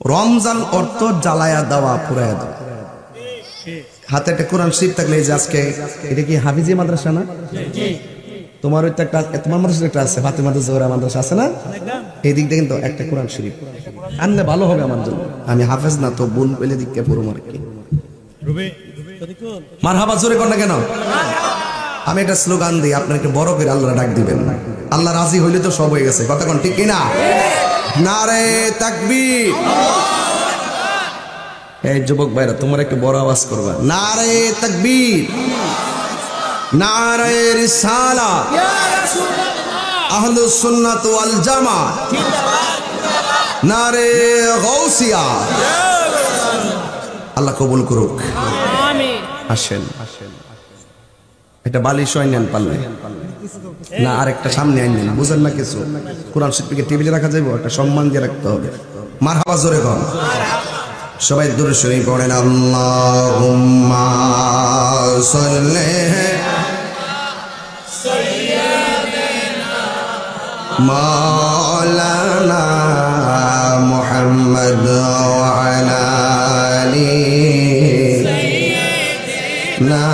রমজান অর্থ জ্বালায়া দেওয়া, পুরায়া দেওয়া। হাতে একটা কোরআন শরীফ থাকলে, এই যে আজকে এটা কি হাফিজি মাদ্রাসা না? তোমার ওই একটা, তোমার মাদ্রাসা একটা আছে, ফাতেমা জোহরা মাদ্রাসা আছে না? এই দিক দিয়ে কিন্তু একটা কোরআন শরীফ আনলে ভালো হবে আমার জন্য। আমি হাফেজ না, তো বোন পেলে দিককে পড়ো মার কি মারহাবা জোরে কর না কেন? আমি একটা স্লোগান দিই, আপনার একটু বড় করে আল্লাহ ডাক দিবেন। আল্লাহ রাজি হইলে তো সব হয়ে গেছে, কথা কোন ঠিক কিনা? নারে তাকবীর। এই যুবক ভাইরা, তোমরা একটু বড় আওয়াজ করবা, নারে তাকবীর, নারে রিসালাত, আহলুস সুন্নাত ওয়াল জামাত, নারে গাউসিয়া। আল্লাহ কবুল করুক, আমিন। আসেন, এটা বালিশ আইনেন পারলে না, আরেকটা সামনে আইনেন, বুঝেন না কিছু? কোরআন শরীফকে টেবিলে রাখা যাবে, একটা সম্মান দিয়ে রাখতে হবে। মারহাবা জোরে কর। সবাই দূরে শরীফ পড়েন, আল্লাহুম্মা সাল্লি মাওলানা মুহাম্মদ ওয়া আলা আলি সাইয়্যিদিনা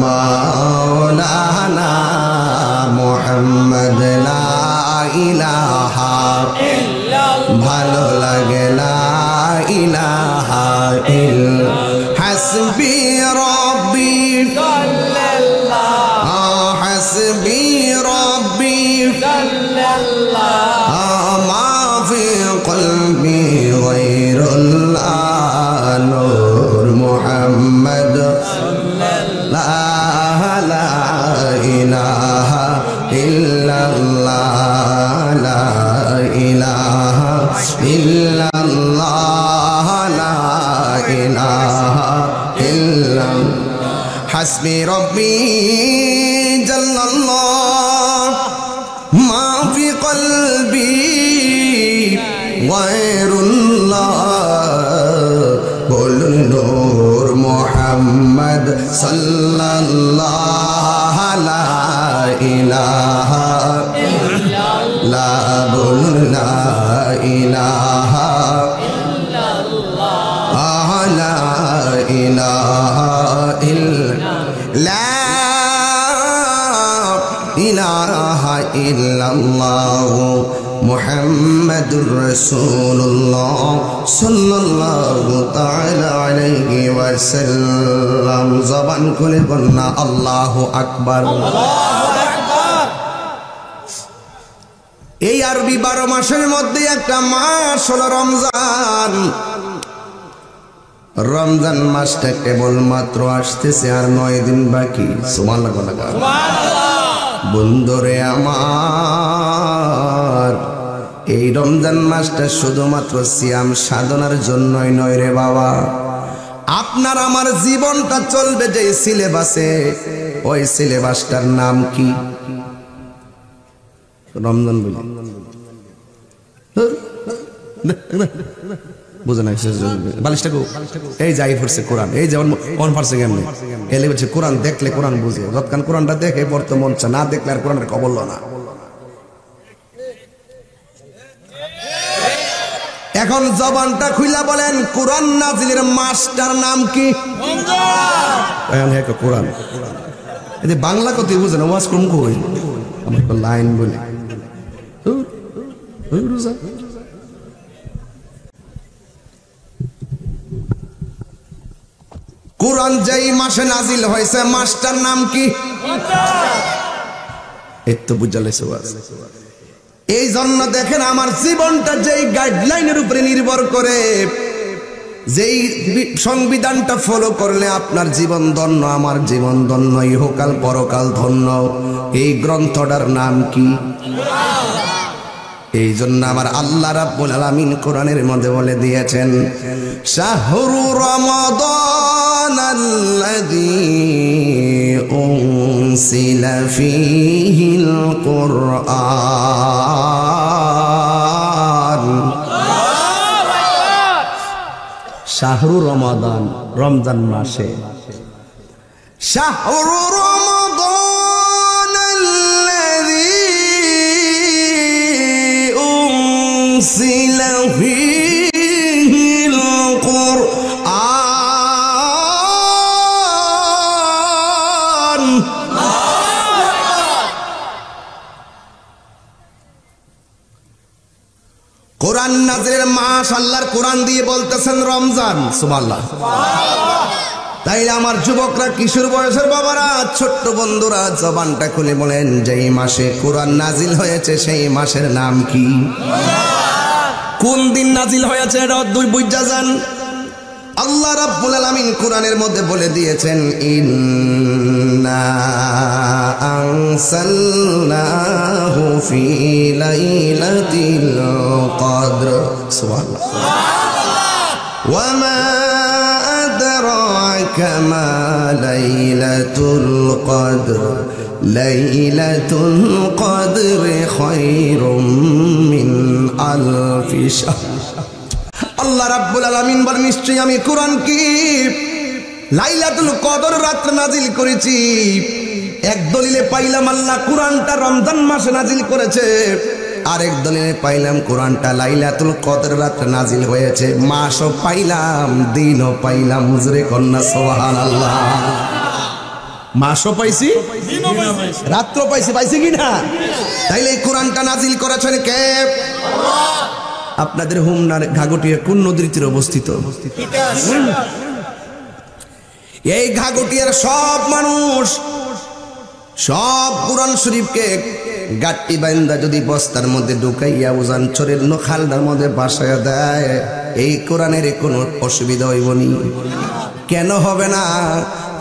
মাওলানা মুহাম্মদ। লা ইলাহা ইল্লাল্লাহ, ভালো লাগে লা ইলাহা ইল্লাল্লাহ। হাসবি রাব্বি সাল্লাল্লাহ, হাসবি রাব্বি সাল্লাল্লাহ, মা ফি কলবি গায়রুল্লাহ, নূর মুহাম্মদ সাল্লাল্লাহ, লা ইলাহা ইল্লাল্লাহ, লা ইলাহা ইল্লাল্লাহ, লা ইলাহা ইল্লাল্লাহ। হাসবি রাব্বি জাল্লাল্লাহ, মা ফি কলবি গায়রুল্লাহ, বলুন নূর মুহাম্মদ সাল্লাল্লাহ, লা ইলাহা ইল্লাল্লাহ, বলুন লা ইলাহা ইল্লাল্লাহ, লা ইলাহা ইলাহা ইল্লাল্লাহ মুহাম্মাদুর রাসূলুল্লাহ সাল্লাল্লাহু তাআলা আলাইহি ওয়াসাল্লাম। জবান খুলে বলনা আল্লাহু আকবার। এই আরবি 12 মাসের মধ্যে একটা মাস হলো রমজান। রমজান মাসটা কেবল মাত্র আসতেছে, আর 9 দিন বাকি। সুবহানাল্লাহ, বন্ধুরে আমার, এই রমজান মাসটা শুধুমাত্র সিয়াম সাধনার জন্যই নয় রে বাবা। আপনার আমার জীবনটা চলবে যে সিলেবাসে, ওই সিলেবাসটার নাম কি? রমজান বলি বুঝে না? বালিশটা এই যাই পড়ছে কোরআন, এই যেমন অন পারছে কেমনি এলে বলছে কোরআন দেখলে কোরআন বুঝে, যতক্ষণ কোরআনটা দেখে পড়তে মন চায়, না দেখলে আর কোরআনের খবর না। এখন জবানটা খুইলা বলেন, কোরআন নাজিলের মাসটার নাম কি? কোরআন। এই বাংলা কত বুঝে না, ওয়াজ কম কই আমার লাইন বলে কোরআন যেই মাসে নাজিল হয়েছে মাসটার নাম কি? একটু বুঝালেছে। এই জন্য দেখেন, আমার জীবনটা যেই গাইডলাইনের উপরে নির্ভর করে, যেই সংবিধানটা ফলো করলে আপনার জীবন ধন্য, আমার জীবন ধন্য, ইহকাল পরকাল ধন্য, এই গ্রন্থটার নাম কি? এই জন্য আমার আল্লাহ রাব্বুল আলামিন কোরআনের মধ্যে বলে দিয়েছেন, শাহরু রমাদানাল্লাযী উনসিলা ফীহিল কুরআন। শাহরু রমাদান, রমজান মাসে। শাহরু রমাদানাল্লাযী উনসিলা ফীহিল কোরআন নাজিলের মাস আল্লাহর কোরআন দিয়ে বলতেছেন রমজান। সুবহানাল্লাহ। তাইলে আমার যুবকরা, কিশোর বয়সের বাবারা, ছোট্ট বন্ধুরা, জবানটা খুলে বলেন, যেই মাসে কোরআন নাজিল হয়েছে সেই মাসের নাম কি? কোন দিন নাজিল হয়েছে এটা দুই বুঝা যান। আল্লাহ রাব্বুল আলামিন কোরআনের মধ্যে বলে দিয়েছেন, ইন্না আনসালনাহু ফি লাইলাতিল কদর। সুবহানাল্লাহ। ওয়া মা আদরাকা মা লাইলাতুল কদর লাইলাতুল কদর খায়রুম মিন আলফি শাহর। আল্লাহ রাব্বুল আলামিন বলেন, নিশ্চয়ই আমি কোরআন কি লাইলাতুল কদর রাত্রে নাজিল করেছি। এক দলিলে পাইলাম আল্লাহ কোরআনটা রমজান মাসে নাজিল করেছে, আরেক দলিলে পাইলাম কোরআনটা লাইলাতুল কদর রাত্রে নাজিল হয়েছে। মাসও পাইলাম, দিনও পাইলাম। হুজুরে কন্যা সুবহানাল্লাহ। মাসও পাইছি, রাত্র পাইছি, পাইছি কিনা? তাইলে এই কোরআনটা নাজিল করেছেন কে? আল্লাহ। আপনাদের হোমনার ঘাগটিয়া কোন নদীর তীরে অবস্থিত? এই ঘাগটিয়ার সব মানুষ সব কোরআন শরীফকে গাট্টি বাইন্দা যদি বস্তার মধ্যে ঢুকাইয়া উজান চরের নখালটার মধ্যে বাসায় দেয়, এই কোরআনের কোনো অসুবিধা হইবনি? কেন হবে না?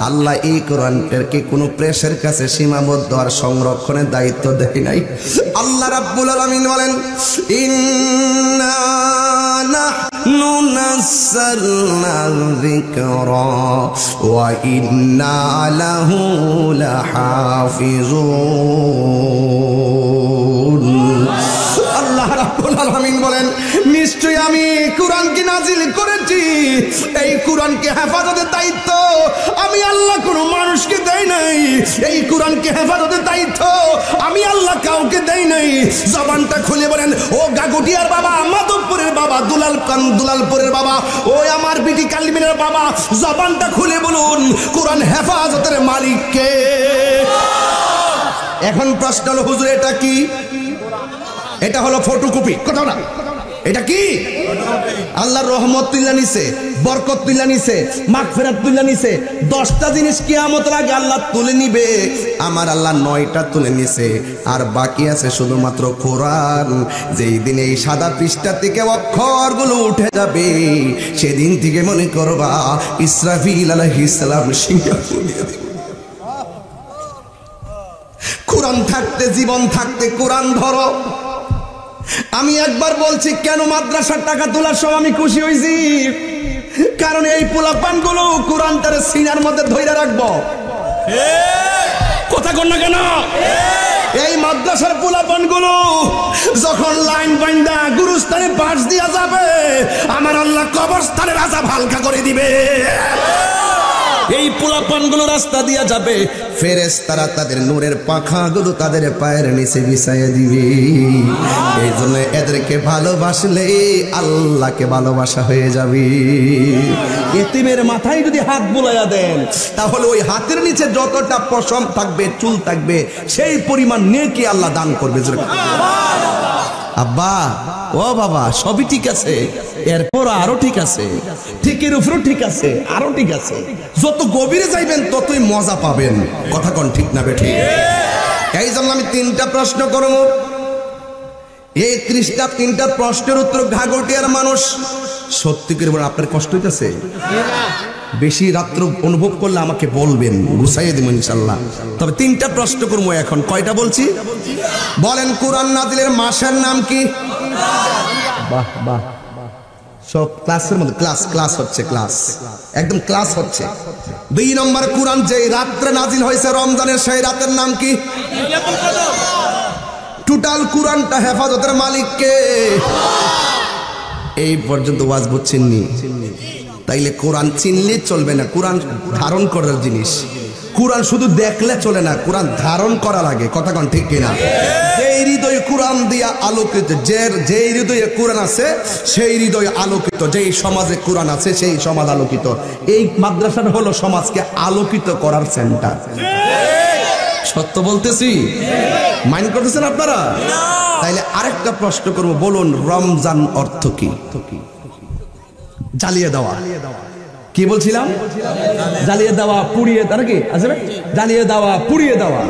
আল্লাহ এই কোরআনটাকে কোনো প্রেসের কাছে সীমাবদ্ধ আর সংরক্ষণের দায়িত্ব দেয় নাই। আল্লাহ রাব্বুল আলামিন বলেন, ইন্না নাহনু নাযালনা যিকরা ওয়া ইন্না লাহু লাহাফিজুন। আল্লাহ রাব্বুল আলামিন বলেন, নিশ্চয়ই আমি কোরআনকে নাজিল করেছি, এই কোরআনকে হেফাজতের দায়িত্ব আমি আল্লাহ কোনো মানুষকে দেই নাই। এই কোরআনকে হেফাজতের দায়িত্ব আমি আল্লাহ কাউকে দেই নাই। জবানটা খুলে বলেন, ও গাগুটিয়ার বাবা, মাধবপুরের বাবা, দুলালপুরের বাবা, ও আমার বিটি কালমিনের বাবা, জবানটা খুলে বলুন, কোরআন হেফাজতের মালিক কে? এখন প্রশ্ন হলো, হুজুর এটা কি? এটা হলো ফটোকপি, কথা না? এটা কি? আল্লাহর রহমত তুইলা নিছে, বরকত তুইলা নিছে, মাগফিরাত তুইলা নিছে। 10টা জিনিস কিয়ামতের আগে আল্লাহ তুলে নিবে, আমার আল্লাহ 9টা তুলে নিছে, আর বাকি আছে শুধুমাত্র কোরআন। যেই দিন এই সাদা পৃষ্ঠা থেকে অক্ষরগুলো উঠে যাবে, সেদিন থেকে মনে করবা ইসরাফিল আলাইহিস সালাম সিংহাসন দিয়ে দিবে। কোরআন থাকতে, জীবন থাকতে কোরআন ধরো। আমি একবার বলছি, কেন মাদ্রাসার টাকা তোলার সময় আমি খুশি হয়েছি? কারণ এই পোলাপানগুলো কোরআনটারে সিনার মধ্যে ধইরা রাখবো। কথা কন না কেন? এই মাদ্রাসার পোলাপানগুলো যখন লাইন বাইন্দা গুরুস্থানে পাশ দিয়া যাবে, আমার আল্লাহ কবরস্থানের আযাব হালকা করে দিবে। এই পোলাপানগুলো রাস্তা দিয়া যাবে, ফেরেশতারা তাদের নূরের পাখাগুলো তাদের পায়ের নিচে বিছাইয়া দিবে। এই জন্য এদেরকে ভালোবাসলে আল্লাহকে ভালোবাসা হয়ে যাবে। এতিমের মাথায় যদি হাত বুলাইয়া দেন, তাহলে ওই হাতের নিচে যতটা পশম থাকবে, চুল থাকবে, সেই পরিমাণ নেকি আল্লাহ দান করবে। আব্বা, ও বাবা, সবই ঠিক আছে, এরপর আরো ঠিক আছে, ঠিকের উপরও ঠিক আছে, আরো ঠিক আছে। যত গভীরে যাইবেন ততই মজা পাবেন। কথা কোন ঠিক না বেঠিক? এই জন্য আমি 3টা প্রশ্ন করব। এই 3টা প্রশ্নের উত্তর ঘাগটিয়ার মানুষ সত্যি করে বলেন, আপনার কষ্ট হইতেছে? বেশি রাত্র অনুভব করলে আমাকে বলবেন, গুছাইয়ে দেব ইনশাল্লাহ। তবে 3টা প্রশ্ন করবো এখন। কয়টা বলছি বলেন? কোরআন নাজিলের মাসের নাম কি? বাহ বাহ, সব ক্লাসের মধ্যে ক্লাস হচ্ছে, ক্লাস একদম ক্লাস হচ্ছে। 2 নম্বর, কোরআন যে রাত্রে নাজিল হয়েছে রমজানের, সেই রাতের নাম কি? টোটাল কোরআনটা হেফাজতের মালিক কে? এই পর্যন্ত ওয়াজ বুঝছেননি? তাইলে কোরআন চিনলে চলবে না, কোরআন ধারণ করার জিনিস। কোরআন শুধু দেখলে চলে না, কোরআন ধারণ করা লাগে। কথা কোন ঠিক কিনা? যে হৃদয় কোরআন দিয়া আলোকিত, যে হৃদয়ে কোরআন আছে সেই হৃদয় আলোকিত, যেই সমাজে কোরআন আছে সেই সমাজ আলোকিত। এই মাদ্রাসাটা হলো সমাজকে আলোকিত করার সেন্টার। সত্য বলতেছি? মাইন্ড করতেছেন আপনারা? তাইলে আরেকটা প্রশ্ন করব, বলুন রমজান অর্থ কি? জ্বালিয়ে দেওয়া। কি বলছিলাম? জ্বালিয়ে দেওয়া, পুড়িয়ে দেওয়া নাকি? আচ্ছা, জ্বালিয়ে দেওয়া, পুড়িয়ে দেওয়া।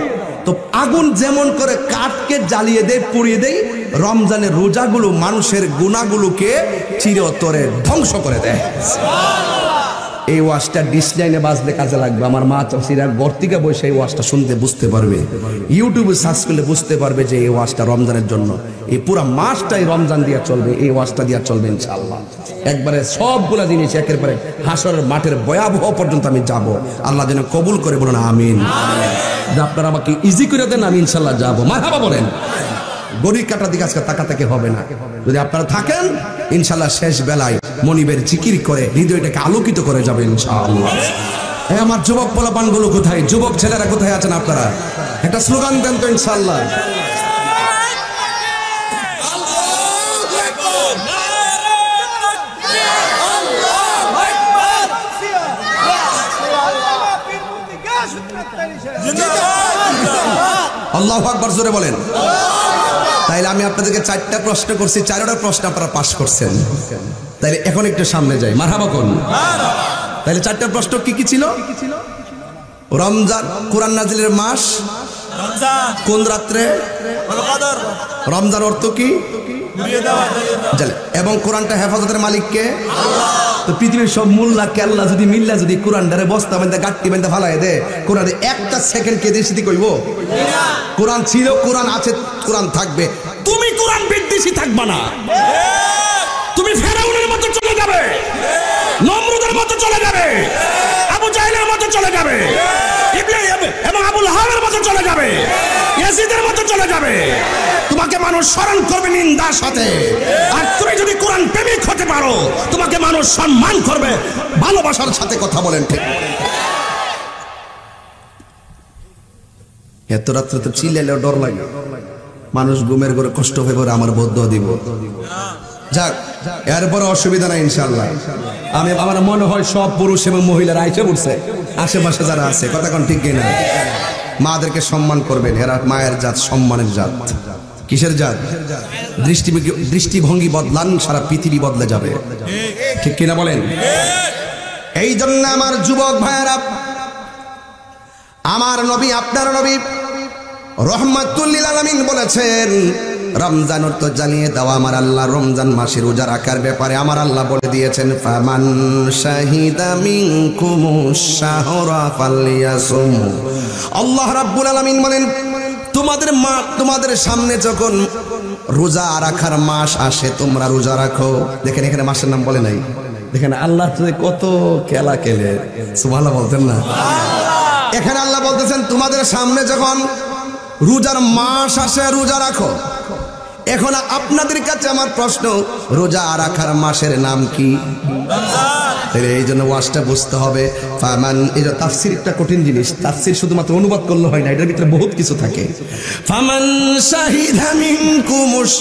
তো আগুন যেমন করে কাঠকে জ্বালিয়ে দেয়, পুড়িয়ে দেয়, রমজানের রোজাগুলো মানুষের গুনাহগুলোকে চিরতরে ধ্বংস করে দেয়। এই ওয়াজটা ডিসলাইনে বাজলে কাজে লাগবে। আমার মা চাষিরা গর্তিকা বসে এই ওয়াজটা শুনতে বুঝতে পারবে, ইউটিউবে সার্চ করলে বুঝতে পারবে যে এই ওয়াজটা রমজানের জন্য। এই পুরো মাসটাই রমজান দিয়া চলবে, এই ওয়াজটা দিয়া চলবে ইনশাআল্লাহ। একবারে সবগুলা জিনিস একের পরে হাসরের মাঠের ভয়াবহ পর্যন্ত আমি যাব। আল্লাহ যেন কবুল করে, বলুন আমিন। আপনারা আমাকে ইজি করে দেন, আমি ইনশাআল্লাহ যাবো। মারহাবা বলেন। গড়ি কাটার দিকে আজকে তাকাতাকি হবে না। যদি আপনারা থাকেন ইনশাআল্লাহ শেষ বেলায় মনিবের জিকির করে হৃদয়টাকে আলোকিত করে যাবে ইনশাআল্লাহ। আমার যুবক পোলাপানগুলো কোথায়? যুবক ছেলেরা কোথায় আছেন আপনারা? একটা স্লোগান দেন তো ইনশাআল্লাহ। আল্লাহু আকবার, জোরে বলেন। তাইলে আমি আপনাদেরকে 4টা প্রশ্ন করছি, 4টা প্রশ্ন আপনারা পাস করছেন। তাইলে এখন একটু সামনে যাই, মারহাবা কোন। তাইলে 4টা প্রশ্ন কি কি ছিল? রমজান কোরআন নাজিলের মাস, কোন রাত্রে, রমজান অর্থ কি, এবং কোরআনটা হেফাজতের মালিক কে? তো পৃথিবীর সব মোল্লা কেল্লা যদি মিল্লা যদি কোরআনটারে বস্তা বেঁধে গাট্টি বেঁধে ফালাই দে, কোরআনে একটা সেকেন্ড কে দেশি কইব? কোরআন ছিল, কোরআন আছে, কোরআন থাকবে। তুমি কোরআন বিদ্বেষী থাকবা না। তুমি ফেরাউনের মতো চলে যাবে, নমরুদের মতো চলে যাবে, আবু জাহেলের মতো চলে যাবে, এবং আবু লাহাবের মতো চলে যাবে, ইয়াজিদের মতো চলে যাবে। তোমাকে মানুষ স্মরণ করবে নিন্দার সাথে। আর তুমি যদি কোরআন প্রেমিক হতে পারো, তোমাকে মানুষ সম্মান করবে ভালোবাসার সাথে। কথা বলেন ঠিক? এত রাত্রে তো চিল্লাইলেও ডর লাগে, মানুষ ঘুমের ঘরে কষ্ট হয়ে পড়ে, আমার বদ্ধ দিব। যাক, এরপরে অসুবিধা নাই ইনশাআল্লাহ। আমার মনে হয় সব পুরুষ এবং মহিলারা আইসে পড়ছে, আশেপাশে যারা আছে। কথা কোন ঠিক কিনা? মাদেরকে সম্মান করবেন, এরা মায়ের জাত, সম্মানের জাত। কিসের জাত? দৃষ্টিভঙ্গি বদলান, সারা পৃথিবী বদলে যাবে। ঠিক কিনা বলেন? এই জন্য আমার যুবক ভাইয়েরা, আমার নবী, আপনার নবী রহমাতুল লিল আলামিন বলেছেন, রমজান অর্থ জ্বালিয়ে দেওয়া। আমার আল্লাহ রমজান মাসে রোজা রাখার ব্যাপারে আমার আল্লাহ বলে দিয়েছেন, ফামান শাহিদা মিনকুমুশ শাহরা ফালইয়াসুম। আল্লাহ রাব্বুল আলামিন বলেন, তোমাদের সামনে যখন রোজা রাখার মাস আসে, তোমরা রোজা রাখো। দেখেন এখানে মাসের নাম বলে নাই। দেখেন আল্লাহ কত খেলা খেলে, সুবহানাল্লাহ বলতেন না? এখানে আল্লাহ বলতেছেন, তোমাদের সামনে যখন রোজার মাস আসে, রোজা রাখো। এখন আপনাদের কাছে আমার প্রশ্ন, রোজা রাখার মাসের নাম কি? এই জন্য ওয়াজটা বুঝতে হবে। ফামান, এই যে তাফসীর একটা কঠিন জিনিস, তাফসীর শুধুমাত্র অনুবাদ করলে হয় না, এটার ভিতরে বহুত কিছু থাকে। ফামান শাহিদা মিনকুমুশ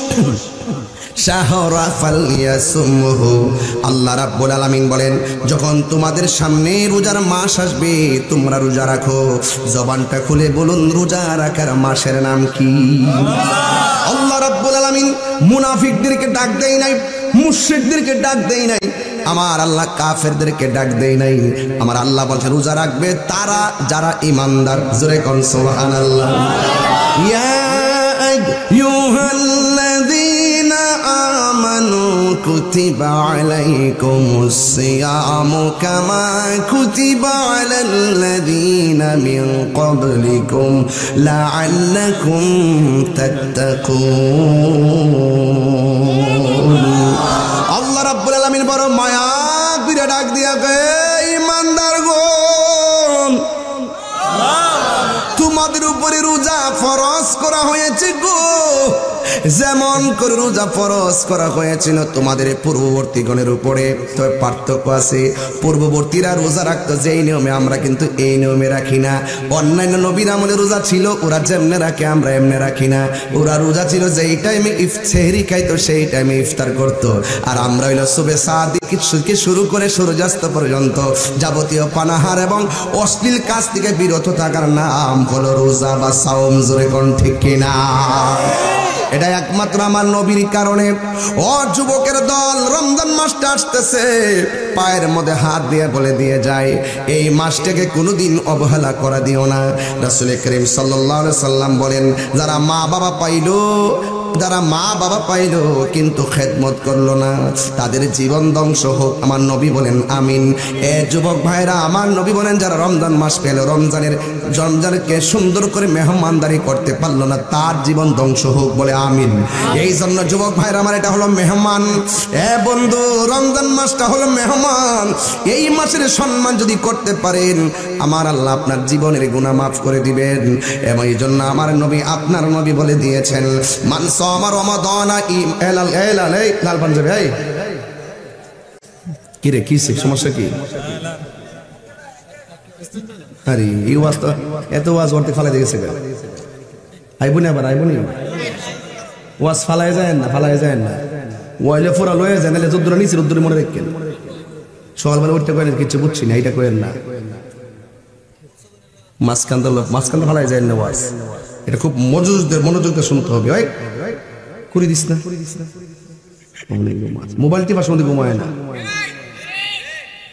শাহরা ফালইয়াসুমহু। আল্লাহ রাব্বুল আলামিন বলেন, যখন তোমাদের সামনে রোজার মাস আসবে, তোমরা রোজা রাখো। জবানটা খুলে বলুন, রোজা রাখার মাসের নাম কি? আল্লাহ রাব্বুল আলামিন মুনাফিকদেরকে ডাক দেয় নাই, মুশরিকদেরকে ডাক দেয় নাই, আমার আল্লাহ কাফেরদেরকে ডাক দেয় নাই। আমার আল্লাহ বলছে রোজা রাখবে তারা যারা ঈমানদার। জোরে কোন সুবহানাল্লাহ। ইয়া আইয়ুহাল্লাযীনা আমানু কুতিবা আলাইকুমুস সিয়ামু কামা কুতিবা আলাল্লাযীনা মিন ক্বাবলিকুম লাআল্লাকুম তাত্তাকুন। আল্লাহ রাব্বুল আলামিন বড় মায়া করে ডাক দিয়া কয়, ঈমানদারগণ, তোমাদের উপরে রোজা ফরজ করা হয়েছে গো। যেমন করে রোজা ফরজ করা হয়েছিল তোমাদের পূর্ববর্তীগণের উপরে। তবে পার্থক্য আছে, পূর্ববর্তীরা রোজা রাখতো যেই নিয়মে, আমরা কিন্তু এই নিয়মে রাখি না। অন্যান্য নবীর আমলে রোজা ছিল, ওরা যেমনে রাখে আমরা এমনে রাখি না। ওরা রোজা ছিল যেই টাইমে সেহরি খাইতো সেই টাইমে ইফতার করতো, আর আমরা হইল সুবে সাদিক থেকে শুরু করে সূর্যাস্ত পর্যন্ত যাবতীয় পানাহার এবং অশ্লীল কাজ থেকে বিরত থাকার নাম হলো রোজা বা সাওম। জোরে কোন ঠিক কিনা? এটা একমাত্র আমার নবীর কারণে। ও যুবকের দল, রমজান মাসটা আসতেছে, পায়ের মধ্যে হাত দিয়ে বলে দিয়ে যায়, এই মাসটাকে কোনোদিন অবহেলা করা দিও না। রাসূল করিম সাল্লাল্লাহু আলাইহি সাল্লাম বলেন, যারা মা বাবা পাইলো কিন্তু খেদমত করলো না, তাদের জীবন ধ্বংস হোক। আমার নবী বলেন আমিন। এ যুবক ভাইরা, আমার নবী বলেন, যারা রমজান মাস পেল, রমজানকে সুন্দর করে মেহমানদারি করতে পারলো না, তার জীবন ধ্বংস হোক, বলে আমিন। এই জন্য যুবক ভাইরা আমার, এটা হলো মেহমান। এ বন্ধু, রমজান মাসটা হলো মেহমান। এই মাসের সম্মান যদি করতে পারেন, আমার আল্লাহ আপনার জীবনের গুনাহ মাফ করে দিবেন। এবং এই জন্য আমার নবী, আপনার নবী বলে দিয়েছেন, আমার রমাদানা লাল পাঞ্জাবি, এই কি রে, কিসে সমস্যা কি? আরে এই ওয়াজ তো, এত ওয়াজ ওরতে ফালাই দিয়ে গেছে, আইবনি আবার আইবনি, ওয়াজ ফালাই যায় না ওয়াইলে ফোরা লয়ে যায়, নাহলে যদ্দুরা নিচে রদ্দুরে মনে রাখেন। সকালবেলা উঠতে কয়েন কিছু বুঝছি না, এইটা কয়েন না, মাঝখান ফালাই যায় না ওয়াজ। এটা খুব মনোযোগ দিয়ে শুনতে হবে। ওই করে দিস না, মোবাইল টিপার সময় ঘুমায় না।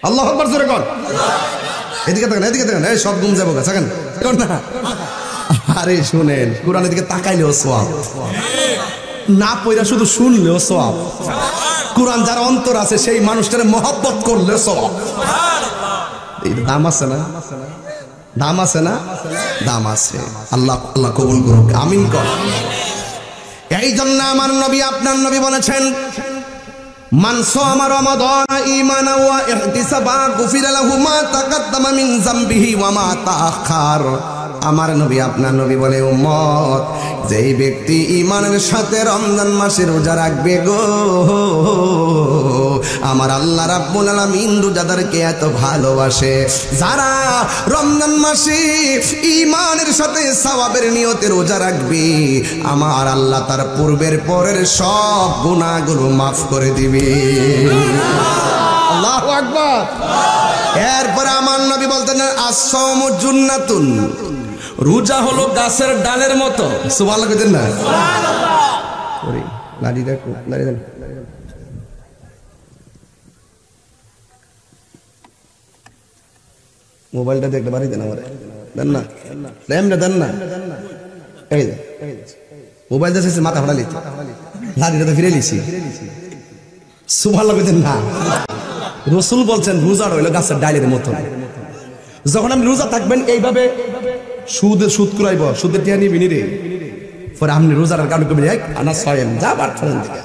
আল্লাহু আকবার জোরে কর। এদিকে দেখেন, এই সব ঘুম যাবো গাছেন না। আরে শুনেন, কোরআনের দিকে তাকাইলেও সওয়াব, না পয়রা শুধু শুনলেও সওয়াব। কোরআন যার অন্তর আছে, সেই মানুষটার মহব্বত করলেও সওয়াব। দাম আছে না, দাম আছে না, দাম আছে। আল্লাহ কবুল করুক, আমিন কর। এই জন্য আমার নবী, আপনার নবী বলেছেন, মান সামা রমাদান ঈমানান ওয়া ইহতিসাবান গুফিরা লাহু মা তাকাদ্দামা মিন যামবিহি ওয়া মা তাআখার। আমার নবী, আপনার নবী বলে, উম্মত, যেই ব্যক্তি ঈমানের সাথে রমজান মাসে রোজা রাখবে গো, আমার আল্লাহ রাব্বুল আলামিন রোজাদারকে এত ভালোবাসে। যারা রমজান মাসে ঈমানের সাথে সওয়াবের নিয়তে রোজা রাখবে, আমার আল্লাহ তার পূর্বের পরের সব গুনাহগুলো মাফ করে দিবে। আল্লাহু আকবার। এরপর আমার নবী বলতেন, আস-সাওমু জুন্নাতুন, রোজা হলো গাছের ডালের মতো। সুবহানাল্লাহ কইতেন না? সুবহানাল্লাহ। ওরে লাড়ি দেখো, লাড়ি দেন। মোবাইলটা দেখতে পারি দেন আমারে, দেন না, দেন না। এই দে, মোবাইল দেখে মাথা ফাটা লিছি, লাড়িটা তো ফিরে লিছি। সুবহানাল্লাহ কইতেন না? রাসূল বলছেন, রোজা হলো গাছের ডালের মতো। যখন আপনি রোজা থাকবেন, এইভাবে সুদ কুরাইব, সুদের টিয়া নিবি নি রে, পরে আপনি রোজার কারণ করবেন, আনা সায়েম, যা বাট ফেলেন দিকে।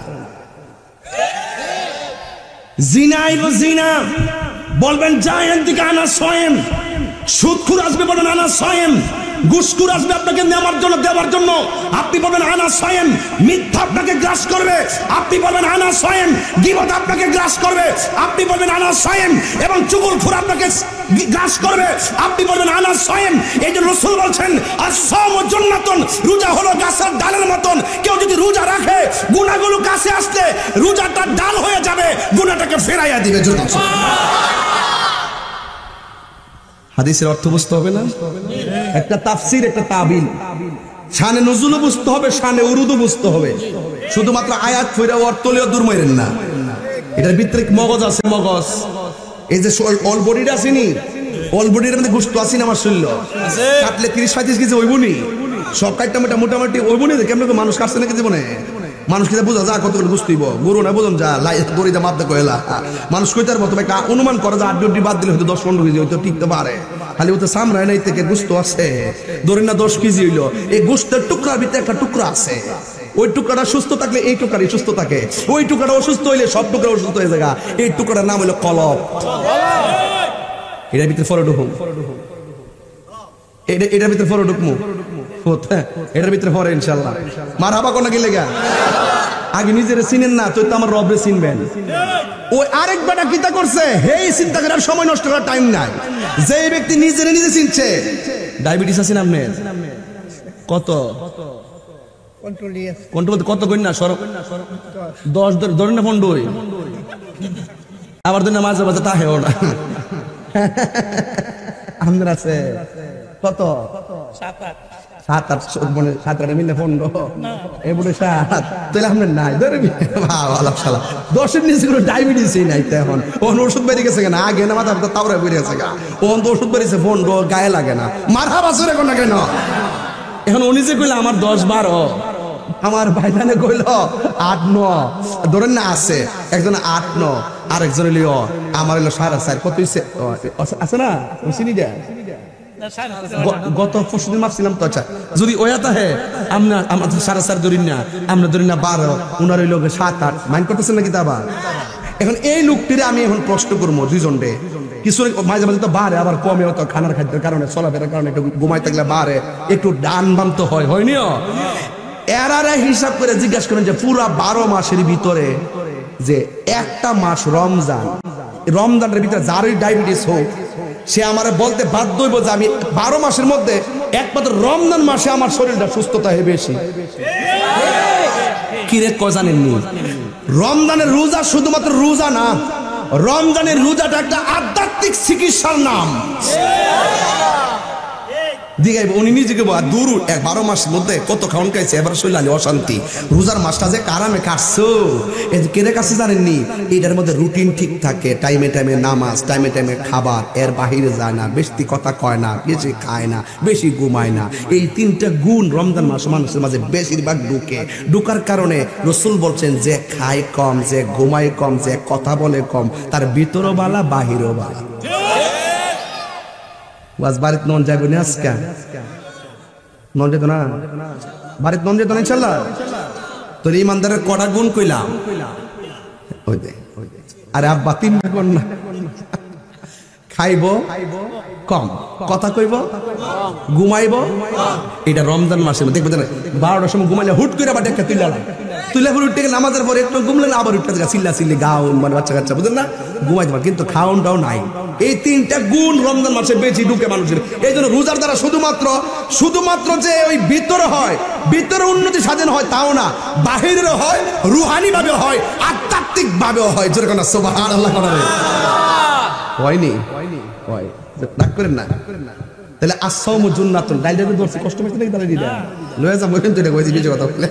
জিনা আইব, জিনা বলবেন, যা এর দিকে, আনা সায়েম। সুদখোর আসবে, বলেন আনা সায়েম। ঘুষখোর আসবে আপনাকে দেওয়ার জন্য, আপনি বলবেন আনা সায়েম। মিথ্যা আপনাকে গ্রাস করবে, আপনি বলবেন আনা সায়েম। গীবত আপনাকে গ্রাস করবে, আপনি বলবেন আনা সায়েম। এবং চুগলখোর আপনাকে গ্রাস করবে, আপনি বলবেন আনা সায়েম। এই যে রাসূল বলছেন, আস-সাওমু জান্নাতুন, রোজা হলো গাছের ডালের মতন। কেউ যদি রোজা রাখে, গুনাহগুলো কাছে আসলে রোজাটা ডাল হয়ে যাবে, গুনাহটাকে ফেরাইয়া দিবে। হাদিসের অর্থ বুঝতে হবে না? একটা তাফসীর, একটা তাবিল। শানে নুজুলও বুঝতে হবে, শানে উরুদও বুঝতে হবে। শুধুমাত্র আয়াত ফিরে অর্থ লিও দূর মাইরেন না। এটার ভিতরে মগজ আছে, মগজ। এই যে অল বডিটা আসেনি, অল বডির মধ্যে গোশত আসেনি, আমার শরীর কাটলে 30-35 কেজি হইবনি, সব কাটটা মোটামুটি হইবনি। কেমন মানুষ কাটছে নাকি জীবনে? মানুষ কিনা বোঝা যা, কত করে বুঝতেইব, গরু না বোঝন যা, দড়িটা মাপ দেখো এলা মানুষ কইতে পারবো। তবে একটা অনুমান করে যে 8 বাদ দিলে হয়তো 10-15 কেজি হয়তো টিকতে পারে। খালি ওতে সামরায় নাই থেকে গোস্ত আছে, ধরেন না 10 কেজি হইলো, এই গোস্তের টুকরার ভিতরে একটা টুকরা আছে, ওই টুকরাটা সুস্থ থাকলে এই টুকরাই সুস্থ থাকে, ওই টুকরাটা অসুস্থ হইলে সব টুকরা অসুস্থ হয়ে যায়। এই টুকরাটার নাম হলো কলব। এটার ভিতরে ফরো ঢুকুম, এটার ভিতরে ফরো ঢুকমু, এটার ভিতরে ফরে ইনশাল্লাহ। মারহাবা কোন গেলে গা, আগে নিজের চিনেন না তো আমার রবরে চিনবেন। ওই আরেক বেটা কিতা করছে, হেই চিন্তা করার সময় নষ্ট করার টাইম নাই। যে ব্যক্তি নিজে চিনছে, ডায়াবেটিস আছে না আপনার? কত কন্ট্রোল কত করি না, 10 ধরেন না 15, আবার ধরেন মাঝে মাঝে তা হেও না। আপনার আছে কত? 7-8 মানে 7-8 মিলে 15 এ বলে 7 তাহলে আপনার নাই ধরবি ভালো শালা 10 এর নিচে কোনো ডায়াবেটিসই নাই এখন ওষুধ বেরিয়ে গেছে কেন আগে না মাথা তাওরা বেরিয়ে গেছে ওষুধ বেরিয়েছে 15 গায়ে লাগে না মারহাবা সরে কোন কেন এখন উনি যে কইলে আমার 10-12 আমার ভাইজানে কইল 8-9 ধরেন না আছে একজন 8-9 আর একজন হইলো আমার হইলো 4.5 কত হইছে আছে না চিনি দে গত পরশুদিন মাপছিলাম তো আচ্ছা যদি ওয়া তাহে আমরা 4.5 ধরি না আমরা ধরি না 12 উনার হইলো 7-8 মাইন্ড করতেছেন নাকি তা আবার এখন এই লোকটিরে আমি এখন প্রশ্ন করবো দুইজনরে কিছু মাঝে মাঝে তো বাড়ে আবার কমে হতো খানার খাদ্যের কারণে চলাফেরার কারণে একটু ঘুমাই থাকলে বাড়ে একটু ডান বাম তো হয়নি এরারে হিসাব করে জিজ্ঞাসা করেন যে পুরা 12 মাসের ভিতরে যে একটা মাস রমজানের ভিতরে যারই ডায়াবেটিস হোক সে আমারে বলতে বাধ্য হইব যে আমি 12 মাসের মধ্যে একমাত্র রমজান মাসে আমার শরীরটা সুস্থতা হয় বেশি কিরে ক জানেননি রমজানের রোজা শুধুমাত্র রোজা না রমজানের রোজাটা একটা আধ্যাত্মিক চিকিৎসার নাম দিগাইব উনি নিজেকে দূর 12 মাসের মধ্যে কত খাওয়ান খাইছে এবার শৈলালি অশান্তি রোজার মাসটা যে কারামে কাটছো কেড়ে কাছে জানেননি এটার মধ্যে রুটিন ঠিক থাকে টাইমে টাইমে নামাজ টাইমে টাইমে খাবার এর বাহিরে যায় না বেশি কথা কয় না বেশি খায় না বেশি ঘুমায় না এই 3টা গুণ রমজান মাস মানুষের মাঝে বেশিরভাগ ঢুকার কারণে রসুল বলছেন যে খায় কম যে ঘুমায় কম যে কথা বলে কম তার ভিতরও বালা বাহিরও বালা ওয়াজ বাড়িতে নন যাইব না আজকে নন যেত না বাড়িতে নন যেত না ইনশাআল্লাহ তোর ইমানদারের কটা গুণ কইলাম ওই দে আরে আব্বা 3টা গুণ না খাইব কম কথা কইব ঘুমাইব এটা রমজান মাসে দেখবেন 12টার সময় ঘুমাইলে হুট করে আবার একটা তুইলা পরে উঠে নামাজের পরে একটু ঘুমলে আবার উঠতে চিল্লা চিল্লি গাও মানে বাচ্চা কাচ্চা বুঝলেন না ঘুমাইতে পারে কিন্তু খাওয়ানটাও নাই এই 3টা গুণ রমজান মাসে বেশি ঢুকে মানুষের এই জন্য রোজার দ্বারা শুধুমাত্র যে ওই ভিতরে হয় ভিতরে উন্নতি সাধন হয় তাও না বাহিরেও হয় রুহানি ভাবে হয় আধ্যাত্মিক ভাবেও হয় যেরকম সুবহানাল্লাহ হয়নি হয় রাগ করেন না তাহলে আসসামু জুন্নাতুন ডাইলটা ধরছি কষ্ট পাইছে নাকি দাঁড়িয়ে দিদা লয়ে যাবো কিন্তু এটা কইছি বেশি কথা বলে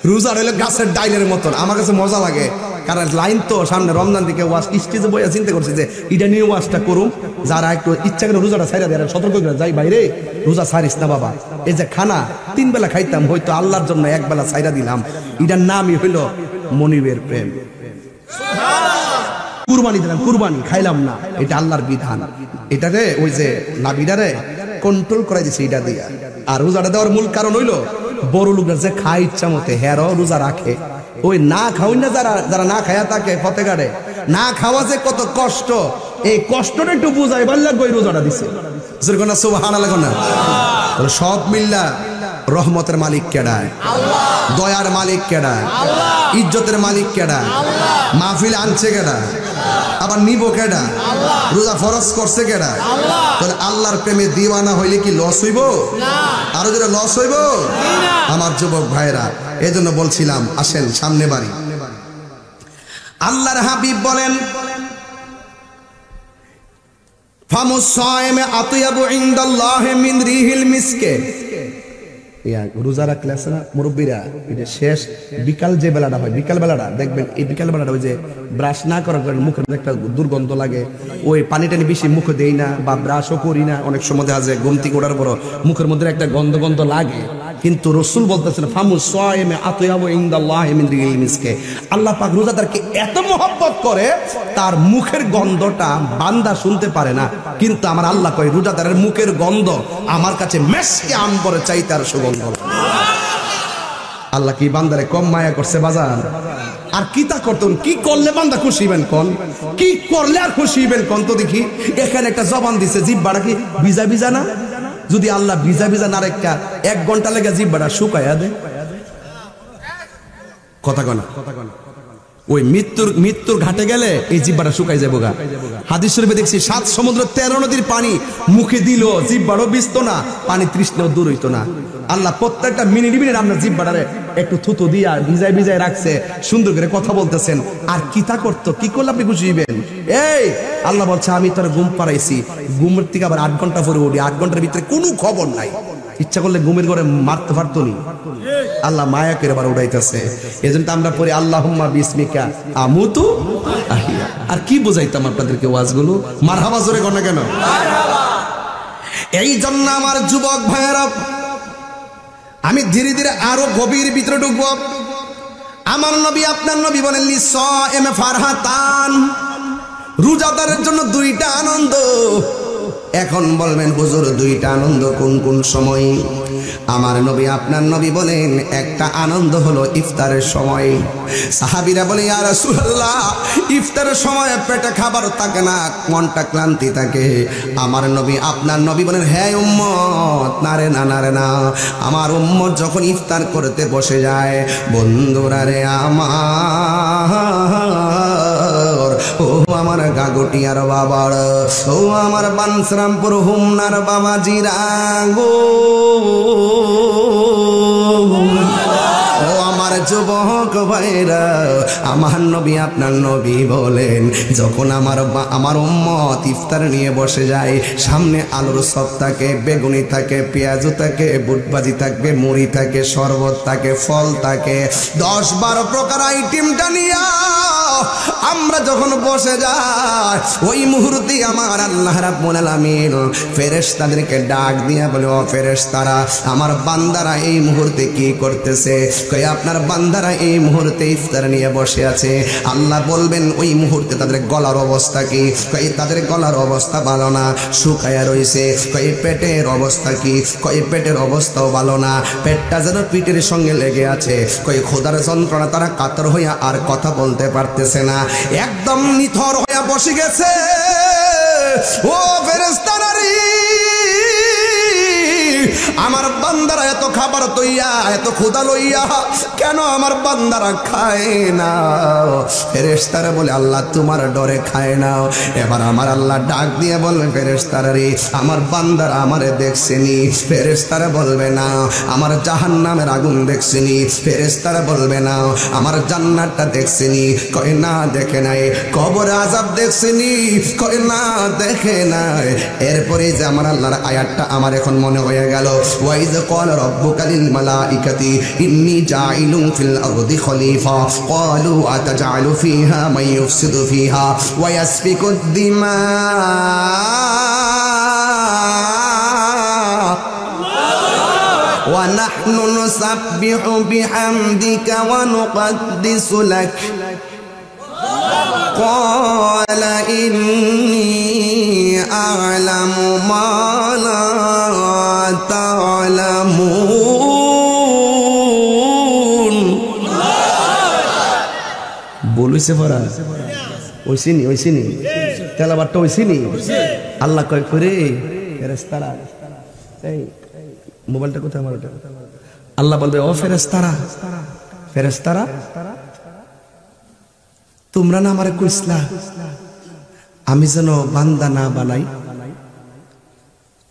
রোজা হইলো গাছের ডাইলের মতন আমার কাছে মজা লাগে কারণ লাইন তো সামনে রমজান দিকে ওয়াজ স্টেজে বইয়া চিন্তা করছে যে এটা নিয়ে ওয়াজটা করুম যারা একটু ইচ্ছা করে রোজাটা ছাইরা দেয় সতর্ক করে যাই বাইরে রোজা ছাড়িস না বাবা এই যে খানা 3 বেলা খাইতাম হয়তো আল্লাহর জন্য 1 বেলা ছাইরা দিলাম এটার নামই হইলো মনিবের প্রেম কুরবানি দিলাম কুরবানি খাইলাম না এটা আল্লাহর বিধান এটারে ওই যে নাবিদারে কন্ট্রোল করাই দিছে এটা দিয়া আর রোজাটা দেওয়ার মূল কারণ হইলো বড় লোকরা যে খায় ইচ্ছা মতে হেরো রোজা রাখে ওই না খাওয়াই না যারা না খায়া থাকে ফতেগাড়ে না খাওয়া যে কত কষ্ট এই কষ্টটা একটু বুঝাই ভাল লাগবে ওই রোজাটা দিছে সুবহানাল্লাহ না সব মিল্লা রহমতের মালিক কেডায় দয়ার মালিক কেডায় ইজ্জতের মালিক কেডায় মাহফিল আনছে কেডা আবার নিব কেডা রোজা ফরজ করছে কেডা তাহলে আল্লাহর প্রেমে দিওয়ানা হইলে কি লস হইব আরো যেটা লস হইব আমার যুবক ভাইরা এজন্য বলছিলাম আসেন সামনে বাড়ি আল্লাহর হাবিব বলেন ফামুস সায়েমে আতয়াবু ইনদাল্লাহি মিন রিহিল মিসকে রোজা রাখলে আছে না মুরব্বীরা এটা শেষ বিকাল যে বেলাটা হয় বিকাল বেলাটা দেখবেন এই বিকাল বেলাটা ওই যে ব্রাশ না করার কারণে মুখের একটা দুর্গন্ধ লাগে ওই পানি টানি বেশি মুখে দেই না বা ব্রাশও করি না অনেক সময় দেখা যায় ঘুম থেকে ওঠার পর মুখের মধ্যে একটা গন্ধ লাগে কিন্তু রসুল বলতেছেন ফামুস সায়েমে আতয়াবু ইনদাল্লাহি মিন রিহিল মিসকে আল্লাহ পাক রোজাদারকে এত মহব্বত করে তার মুখের গন্ধটা বান্দা শুনতে পারে না কিন্তু আমার আল্লাহ কয় রোজাদারের মুখের গন্ধ আমার কাছে মেশকে আম্বরে চাই তার সুগন্ধ আল্লাহ কি বান্দারে কম মায়া করছে বাজার আর কিতা করতেন কি করলে বান্দা খুশি হবেন কোন কি করলে আর খুশি হবেন কোন তো দেখি এখানে একটা জবান দিছে জিহ্বাটা কি ভিজা ভিজা না যদি আল্লাহ ভিজা ভিজা না রেখা 1 ঘন্টা লেগে জিহ্বাটা শুকায়া দেয় কথা কনা ওই মৃত্যুর ঘাটে গেলে এই জিহ্বাটা শুকাই যাবো গা হাদিস শরীফে দেখছি 7 সমুদ্র 13 নদীর পানি মুখে দিল জিহ্বারও বিস্ত না পানি তৃষ্ণাও দূর হইতো না আল্লাহ প্রত্যেকটা মিনিট আমরা জিহ্বাটারে একটু থুতু দিয়া ভিজাই রাখছে সুন্দর করে কথা বলতেছেন আর কিতা করতো কি করলে আপনি খুশি হইবেন এই আল্লাহ বলছে আমি তোর ঘুম পাড়াইছি ঘুমের থেকে আবার 8 ঘন্টা পরে উঠি 8 ঘন্টার ভিতরে কোনো খবর নাই ইচ্ছা করলে ঘুমের ঘরে মারতে পারতো নি, আল্লাহ মায়া করে আবার উড়াইতেছে। এজন্য আমরা পড়ি আল্লাহুম্মা বিসমিকা আমুতু আহিয়া। আর কি বোঝাইতাম আপনাদেরকে ওয়াজগুলো? মারহাবা জোরে কোন কেন? এই জন্য আমার যুবক ভাইয়েরা, আমি ধীরে ধীরে আরো গভীর ভিতরে ঢুকবো। আমার নবী আপনার নবী বলেন লিসাইম ফারহাতান, রোজাদারের জন্য দুইটা আনন্দ। এখন বলবেন হুজুর দুইটা আনন্দ কোন কোন সময়? আমার নবী আপনার নবী বলেন একটা আনন্দ হলো ইফতারের সময়। সাহাবীরা বলে ইয়া রাসূলুল্লাহ, ইফতারের সময় পেটে খাবার থাকে না, মনটা ক্লান্তি থাকে। আমার নবী আপনার নবী বলেন হ্যাঁ উম্মত, নারে না নারে না, আমার উম্মত যখন ইফতার করতে বসে যায়, বন্ধুরা রে আমার, ও আমার গাগটিয়ার বাবার, ও আমার বানসরামপুর হুমনার বাবাজিরা গো, ও আমার যুবক ভাইরা, আমার নবী আপনার নবী বলেন যখন আমার উম্মত ইফতার নিয়ে বসে যায়, সামনে আলুর চপ থাকে, বেগুনি থাকে, পেঁয়াজু থাকে, বুটবাজি থাকবে, মুড়ি থাকে, শরবত থাকে, ফল থাকে, 10-12 প্রকার আইটেমটা নিয়া আমরা যখন বসে যাই, ওই মুহূর্তে আমার আল্লাহ রাব্বুল আলামিন ফেরেশতাদেরকে ডাক দিয়া বলে ও ফেরেশতারা, আমার বান্দারা এই মুহূর্তে কি করতেছে? কই আপনার বান্দারা এই মুহূর্তে ইফতার নিয়ে বসে আছে। আল্লাহ বলবেন ওই মুহূর্তে তাদের গলার অবস্থা কি? কই তাদের গলার অবস্থা ভালো না, শুকায়া রইছে। কই পেটের অবস্থা কি? কই পেটের অবস্থাও ভালো না, পেটটা যেন পিঠের সঙ্গে লেগে আছে। কই ক্ষুধার যন্ত্রণা তারা কাতর হইয়া আর কথা বলতে পারতেছে না, একদম নিথর হইয়া বসে গেছে। ও ফেরেশতারা রে, আমার বান্দারা এত খাবার তৈয়া, এত ক্ষুধা লইয়া কেন আমার বান্দারা খায় না? ফেরেশতারা বলে আল্লাহ তোমার ডরে খায় না। এবার আমার আল্লাহ ডাক দিয়ে বলবে ফেরেশতারা রে, আমার বান্দারা আমারে দেখছেনি? ফেরেশতারা বলবে না। আমার জাহান্নামের আগুন দেখছেনি? ফেরেশতারা বলবে না। আমার জান্নাতটা দেখছেনি? কয় না দেখে নাই। কবর আযাব দেখছেনি? কয় না দেখে নাই। এরপরে যে আমার আল্লাহর আয়াতটা আমার এখন মনে হয়ে গেল, ওয়াইজ ক্বালা রাব্বুকা লিল মালাইকাতি ইন্নী জাইলুন ফিল আরদি খলিফা ক্বালু আতাজআলু ফিহা মান ইউফসিদু ফিহা ওয়া ইয়াসফিকুদ দিমা ওয়া নাহনু নুসাব্বিহু বিহামদিকা ওয়া নুকদ্দিসু লাক ক্বালা ইন্নী আ'লামু মা লা তা'লামুন। বলইছে পড়া ওইছিনি ওইছিনি তেলাবারটা ওইছিনি। আল্লাহ কয় করে ফেরেশতারা, এই মোবাইলটা কোথায় আমার? ওটা আল্লাহ বলবে ও ফেরেশতারা, ফেরেশতারা তোমরা না আমারে কইছলা আমি যেন বান্দা না বানাই?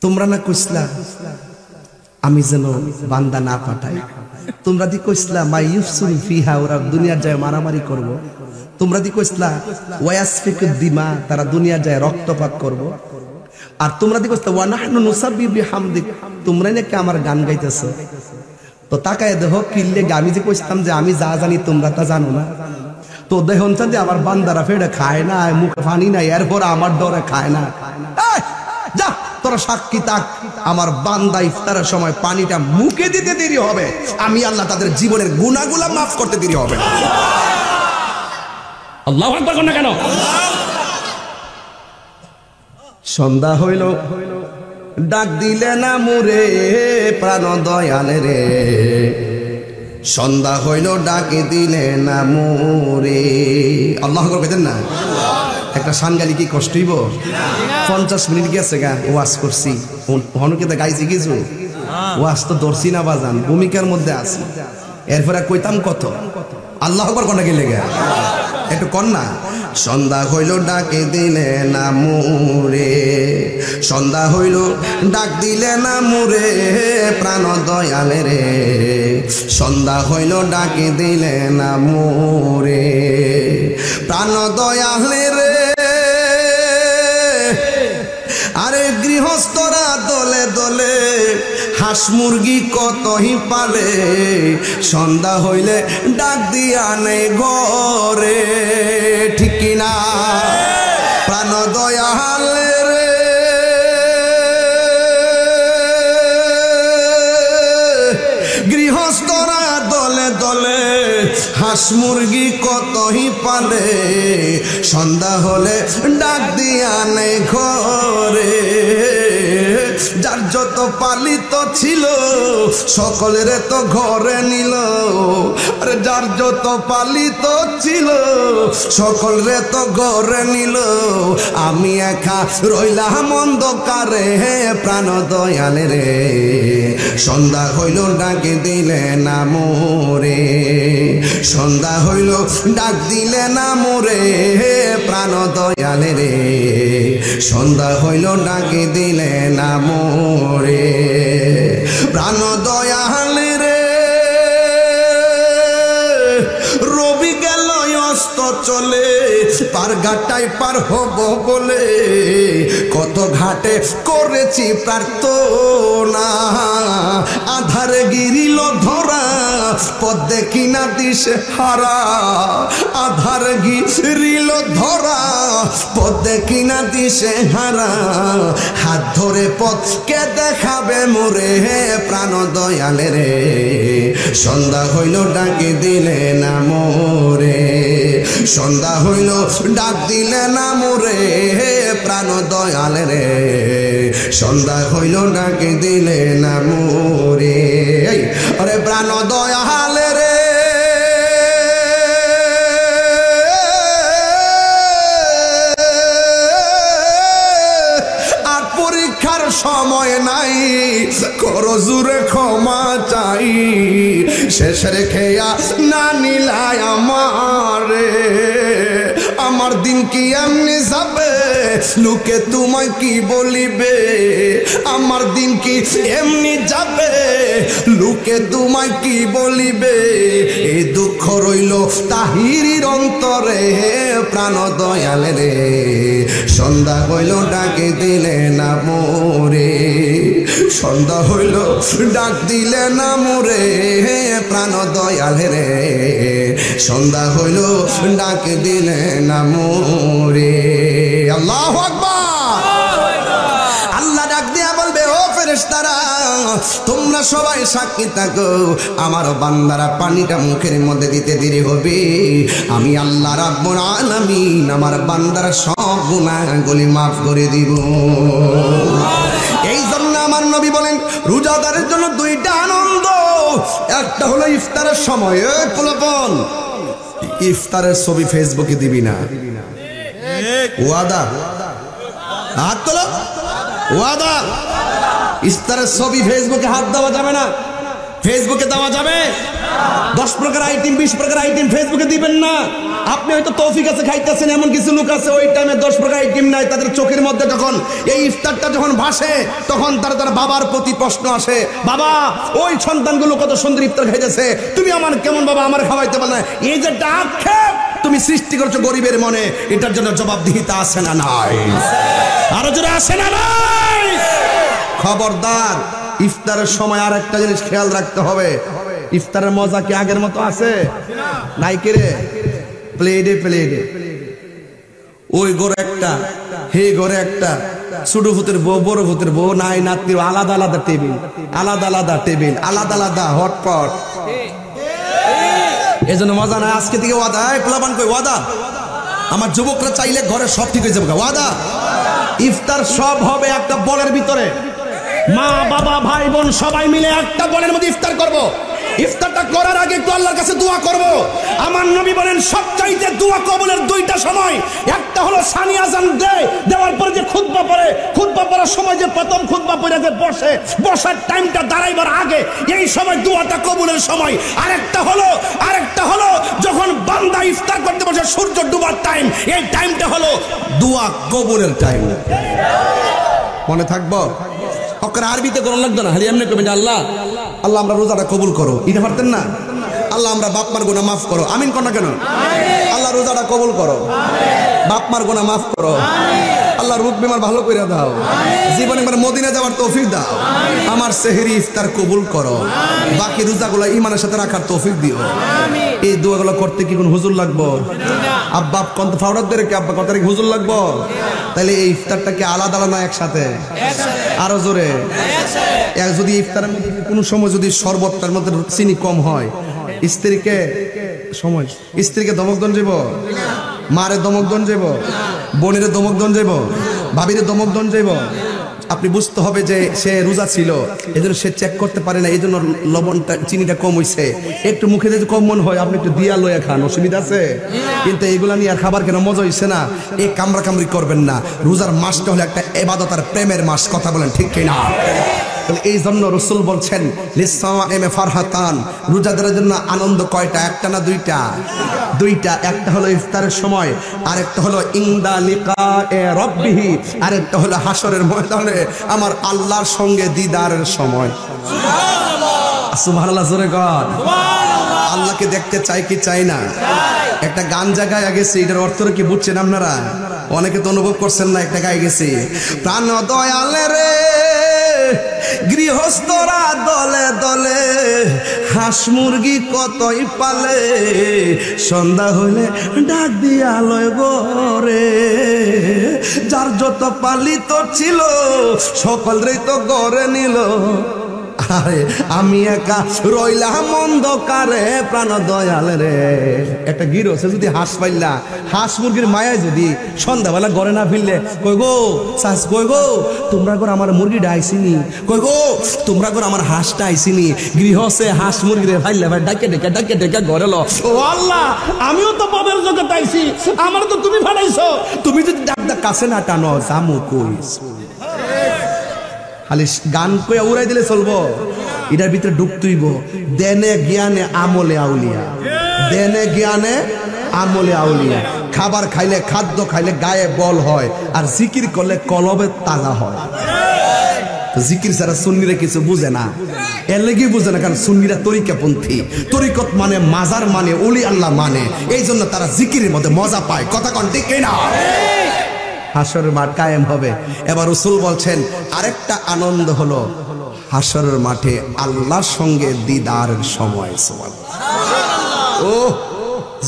তোমরা না কইছলা আমি যেন বান্দা না পাঠাই? তোমরা দি কইছলা মাই ইউফসুল ফিহা, ওরা দুনিয়ার যায় মারামারি করব। তোমরা দি কইছলা ওয়াসফিকুদ দিমা, তারা দুনিয়ার যায় রক্তপাত করব। আর তোমরা দি কইছলা ওয়া নাহনু নুসাব্বিহু বিহামদিক, তোমরা নাকি আমার গান গাইতেছো। তো তাকায় দেখো কিল্লে আমি যে কইতাম যে আমি যা জানি তোমরা তা জানো না। তো দেখুন যে আমার বান্দারা ফেড়ে খায় না, মুখে পানি নাই, এরপর আমার ডরে খায় না। যা তোরা সাক্ষী থাক, আমার বান্দা ইফতারের সময় পানিটা মুখে দিতে দেরি হবে, আমি আল্লাহ তাদের জীবনের গুনাহগুলো মাফ করতে দেরি হবে না। আল্লাহু আকবার কোন কেন? সন্ধ্যা হইল ডাক দিলে না মুরে প্রাণ দয়ালে রে, সন্ধ্যা হইল ডাকে দিলে না মুরে। আল্লাহু আকবার কইতেন না? একটা সানগালি কি কষ্ট হইব? 50 মিনিট গেছে গা ওয়াজ করছি, হনুকে গাইছি কিছু ওয়াজ তো ধরছি না বাজান, ভূমিকার মধ্যে আছি। এরপরে কইতাম কত? আল্লাহু আকবার কোন গেলে গা একটু কন্যা। সন্ধ্যা হইল ডাকে দিলে না মুরে, সন্ধ্যা হইল ডাক দিলে না মুরে প্রাণ দয়ালে রে, সন্ধ্যা হইল ডাকে দিলে না মুরে প্রাণ দয়ালে রে। আরে গৃহস্থরা দলে দলে হাঁস মুরগি কতই পালে সন্ধ্যা হইলে ডাক দিয়া নেই ঘরে ঠিক কিনা প্রাণ দয়াল রে গৃহস্থরা দলে দলে হাঁস মুরগি কতই পালে সন্ধ্যা হলে ডাক দিয়া নেই ঘরে যার যত পালিত ছিল সকলের তো ঘরে নিল আরে যার যত পালিত ছিল সকলের তো ঘরে নিল আমি একা রইলাম অন্ধকারে প্রাণ দয়াল রে সন্ধ্যা হইল ডাকে দিলে না মোরে সন্ধ্যা হইল ডাক দিলে না মোরে প্রাণ দয়াল রে সন্ধ্যা হইল ডাকে দিলে না মোরে প্রাণ দয়াল রে রবি গেল অস্ত চলে পার ঘাটায় পার হব বলে কত ঘাটে করেছি প্রার্থনা আধারে গিরিল ধরা পদ দেখি না দিশে হারা আধারে গিরিল ধরা পদ দেখি না দিশে হারা হাত ধরে পথ কে দেখাবে মোরে প্রাণ দয়াল রে সন্ধ্যা হইল ডাকে দিলে না মোরে সন্ধ্যা হইল ডাক দিলে না মোরে প্রাণ দয়াল রে সন্ধ্যা হইল ডাকে দিলে না মোরে আরে প্রাণ দয়াল রে আর পরীক্ষার সময় নাই করো জুরে ক্ষমা চাই শেষের খেয়া না নিলাই আমারে আমার দিন কি এমনি যাবে লোকে তোমায় কি বলিবে আমার দিন কি এমনি যাবে লোকে তোমায় কি বলিবে এই দুঃখ রইল তাহিরির অন্তরে প্রাণ দয়াল রে সন্ধ্যা হইল ডাকে দিলে না মোরে সন্ধ্যা হইল ডাক দিলে না মোরে প্রাণ দয়াল রে সন্ধ্যা হইল ডাক দিলে না মোরে আল্লাহু আকবার আল্লাহ ডাক দিয়া বলবে ও ফেরেশতারা তোমরা সবাই সাক্ষী থাকো আমার বান্দারা পানিটা মুখের মধ্যে দিতে দেরি হবে আমি আল্লাহ রাব্বুল আলামিন আমার বান্দারা সব গুনাহগুলি মাফ করে দিব এই জন্য আমার নবী বলেন রোজাদারের জন্য দুইটা আনন্দ একটা হলো ইফতারের সময় এই পোলাপন ইফতারের ছবি ফেসবুকে দিবি না ওয়াদা হাত তোলো ওয়াদা ইফতারের ছবি ফেসবুকে হাত দেওয়া যাবে না ফেসবুকে দেওয়া যাবে 10 প্রকার আইটেম 20 প্রকার আইটেম ফেসবুকে দিবেন না আপনি হয়তো তৌফিক আছে খাইতেছেন এমন কিছু লোক আছে ওই টাইমে 10 প্রকার আইটেম নাই তাদের চোখের মধ্যে যখন এই ইফতারটা যখন ভাসে তখন তার বাবার প্রতি প্রশ্ন আসে বাবা ওই সন্তানগুলো কত সুন্দর ইফতার খাইতেছে তুমি আমার কেমন বাবা আমার খাওয়াইতে পারলে না এই যে আক্ষেপ তুমি সৃষ্টি করছো গরিবের মনে এটার জন্য জবাবদিহিতা আছে না নাই আরো জোরে আছে না নাই খবরদার ইফতারের সময় আর একটা জিনিস খেয়াল রাখতে হবে ইফতারের মজা কি আগের মতো আছে নাই কে রে প্লেটে প্লেটে ওই ঘরে একটা হে ঘরে একটা ছোট ভূতের বউ বড় ভূতের বউ নাই নাতির আলাদা আলাদা টেবিল আলাদা আলাদা টেবিল আলাদা আলাদা হটপট এজন্য মজা নাই আজকে থেকে ওয়াদা প্লাবান কই ওয়াদা আমার যুবকরা চাইলে ঘরে সব ঠিক হয়ে যাবে ওয়াদা ইফতার সব হবে একটা বলের ভিতরে মা বাবা ভাই বোন সবাই মিলে একটা বলের মধ্যে ইফতার করব ইফতারটা করার আগে একটু আল্লাহর কাছে দোয়া করব আমার নবী বলেন সবচাইতে দোয়া কবুলের দুইটা সময় একটা হলো সানি আযান দেওয়ার পরে যে খুতবা পড়ে খুতবা পড়ার সময় যে প্রথম খুতবা পড়ে যে বসার টাইমটা দাঁড়াইবার আগে এই সময় দোয়াটা কবুলের সময় আরেকটা হলো যখন বান্দা ইফতার করতে বসে সূর্য ডুবার টাইম এই টাইমটা হলো দোয়া কবুলের টাইম মনে থাকবো ওকে আরবিতে কোন লাগতো না খালি এমনি কবেন আল্লাহ আল্লাহ আমরা রোজাটা কবুল করো এটা পারতেন না আল্লাহ আমরা বাপ মার গুনাহ মাফ করো আমিন কোন না কেন আল্লাহ রোজাটা কবুল করো বাপ মার গুনাহ মাফ করো, আল্লাহ রোগ বিমার ভালো করে দাও, জীবনে একবার মদিনা যাওয়ার তৌফিক দাও, আমার সেহরি ইফতার কবুল করো, বাকি রোজাগুলো ঈমানের সাথে রাখার তৌফিক দিও। এই দোয়াগুলো করতে কি কোন হুজুর লাগবো? আব্বা কত ফাওড়ার ধরে কি আব্বা কত হুজুর লাগবো? তাহলে এই ইফতারটাকে আলাদা আলাদা একসাথে, আরো জোরে। যদি ইফতারের মধ্যে কোনো সময় যদি শরবতটার মধ্যে চিনি কম হয়, স্ত্রীকে দমক দন যাব, মারে দমক দন যাব, বোনের দমক দন যাব, ভাবির দমক দন যাব। আপনি বুঝতে হবে যে সে রোজা ছিল, এই জন্য সে চেক করতে পারে না, এই জন্য লবণটা চিনিটা কম হয়েছে। একটু মুখে যদি কম মন হয় আপনি একটু দিয়া লইয়া খান, অসুবিধা আছে? কিন্তু এইগুলা নিয়ে আর খাবার কেন, মজা হইছে না, এই কামড়া কামড়ি করবেন না। রোজার মাসটা হলো একটা ইবাদত আর প্রেমের মাস, কথা বলেন ঠিক কিনা? এই জন্য রাসূল বলছেন লিসাইমে ফারহাতান, রোজাদারের জন্য আনন্দ কয়টা? একটা না দুইটা? দুইটা। একটা হলো ইফতারের সময়, আর একটা হলো ইনদা লিকায়ে রাব্বিহি, আর একটা হলো হাসরের ময়দানে আমার আল্লাহর সঙ্গে দিদারের সময়। সুবহানাল্লাহ, সুবহানাল্লাহ জোরে কর। সুবহানাল্লাহ। আল্লাহকে দেখতে চাই কি চাই না? একটা গান জায়গায় গেছে, এটার অর্থ কি বুঝছেন আপনারা? অনেকে তো অনুভব করছেন না। একটা গায়ে গেছে, প্রাণ দয়ালে রে গৃহস্থরা দলে দলে হাঁস মুরগি কতই পালে, সন্ধ্যা হইলে ডাক দিয়া লয় গরে, যার যত পালিত ছিল সকলরেই তো গড়ে নিল, আরে আমি একা রইলাম অন্ধকারে প্রাণ দয়াল রে। একটা গৃহস্থ যদি হাঁস পাইলা, হাঁস মুরগির মায়ায় যদি সন্ধ্যাবেলা ঘরে না ফিরলে, কই গো শাস, কই গো তোমরা করে আমার মুরগিটা আইসিনি, কই গো তোমরা করে আমার হাঁসটা আইসিনি। গৃহস্থে হাঁস মুরগিরে ফাইলে ভাই ডাকে ডেকে ডাকে ডেকে ঘরে লো, ও আল্লাহ আমিও তো পাবের জগতে আইছি, আমার তো তুমি ফাটাইছো, তুমি যদি ডাকটা কাছে না টানো জামু কইস। খালি গান কইয়া উড়াই দিলে চলবো? এটার ভিতরে ঢুকতেইব দেনে জ্ঞানে আমলে আউলিয়া, দেনে জ্ঞানে আমলে আউলিয়া। খাবার খাইলে, খাদ্য খাইলে গায়ে বল হয়, আর জিকির করলে কলবে তাজা হয়। জিকির ছাড়া সুন্নিরা কিছু বুঝে না, এর লেগেই বুঝে না, কারণ সুন্নিরা তরিকাপন্থী। তরিকত মানে মাজার মানে ওলি আল্লাহ মানে, এই জন্য তারা জিকিরের মধ্যে মজা পায়। কথা কন ঠিক না? হাসরের মাঠ কায়েম হবে। এবার রাসূল বলছেন আরেকটা আনন্দ হলো হাসরের মাঠে আল্লাহর সঙ্গে দিদারের সময়। সুবহানাল্লাহ। ও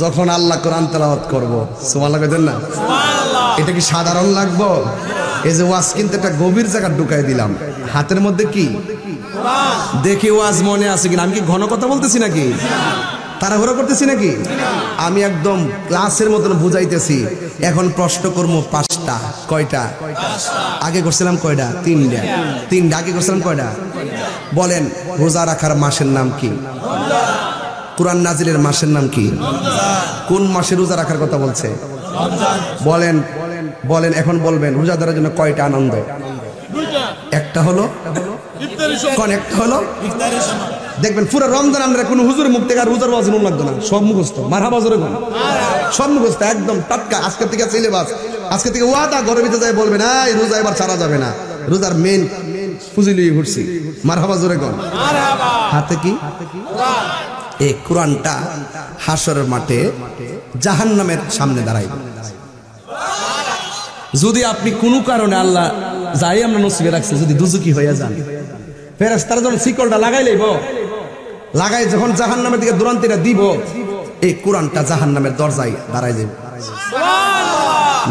যখন আল্লাহ কোরআন তেলাওয়াত করব, সুবহানাল্লাহ কইতেন না? সুবহানাল্লাহ। এটা কি সাধারণ লাগবো? এই যে ওয়াজ কিন্তু একটা গভীর জায়গা ঢুকাই দিলাম, হাতের মধ্যে কি কোরআন। দেখি ওয়াজ মনে আছে কিনা? আমি কি ঘন কথা বলতেছি নাকি? তাড়াহুড়ো করতেছি নাকি? আমি একদম ক্লাসের মতন বুঝাইতেছি। এখন প্রশ্ন করবো 5টা। কয়টা? আগে করছিলাম কয়টা? 3টা। 3টা আগে করছিলাম কয়টা? বলেন রোজা রাখার মাসের নাম কি? কোরআন নাজিলের মাসের নাম কি? কোন মাসে রোজা রাখার কথা বলছে? বলেন বলেন, এখন বলবেন রোজাদারের জন্য কয়টা আনন্দ? একটা হলো কোন? একটা হলো দেখবেন পুরো রমজান আমরা কোন হুজুরের মুখ থেকে আর রোজার ওয়াজ মনে লাগতো না, সব মুখস্থ। মারহাবা জোরে কোন? সব মুখস্থ, একদম টাটকা। আজকে থেকে সিলেবাস, আজকে থেকে ওয়াদা ঘরের ভিতরে যায় বলবেন এই রোজা এবার ছাড়া যাবে না, রোজার মেন ফুজিলি ঘুরছি। মারহাবা জোরে কোন? হাতে কি? এই কোরআনটা হাসরের মাঠে জাহান্নামের সামনে দাঁড়াইবে। যদি আপনি কোনো কারণে আল্লাহ যাই আমরা নসিবে রাখছে যদি দুজকি হয়ে যান, ফেরেশতারা যখন শিকলটা লাগাই লইব, লাগাই যখন জাহান্নামের দিকে দুরান্তিটা দিব, এই কোরআনটা জাহান্নামের দরজায় দাঁড়াই যাবে।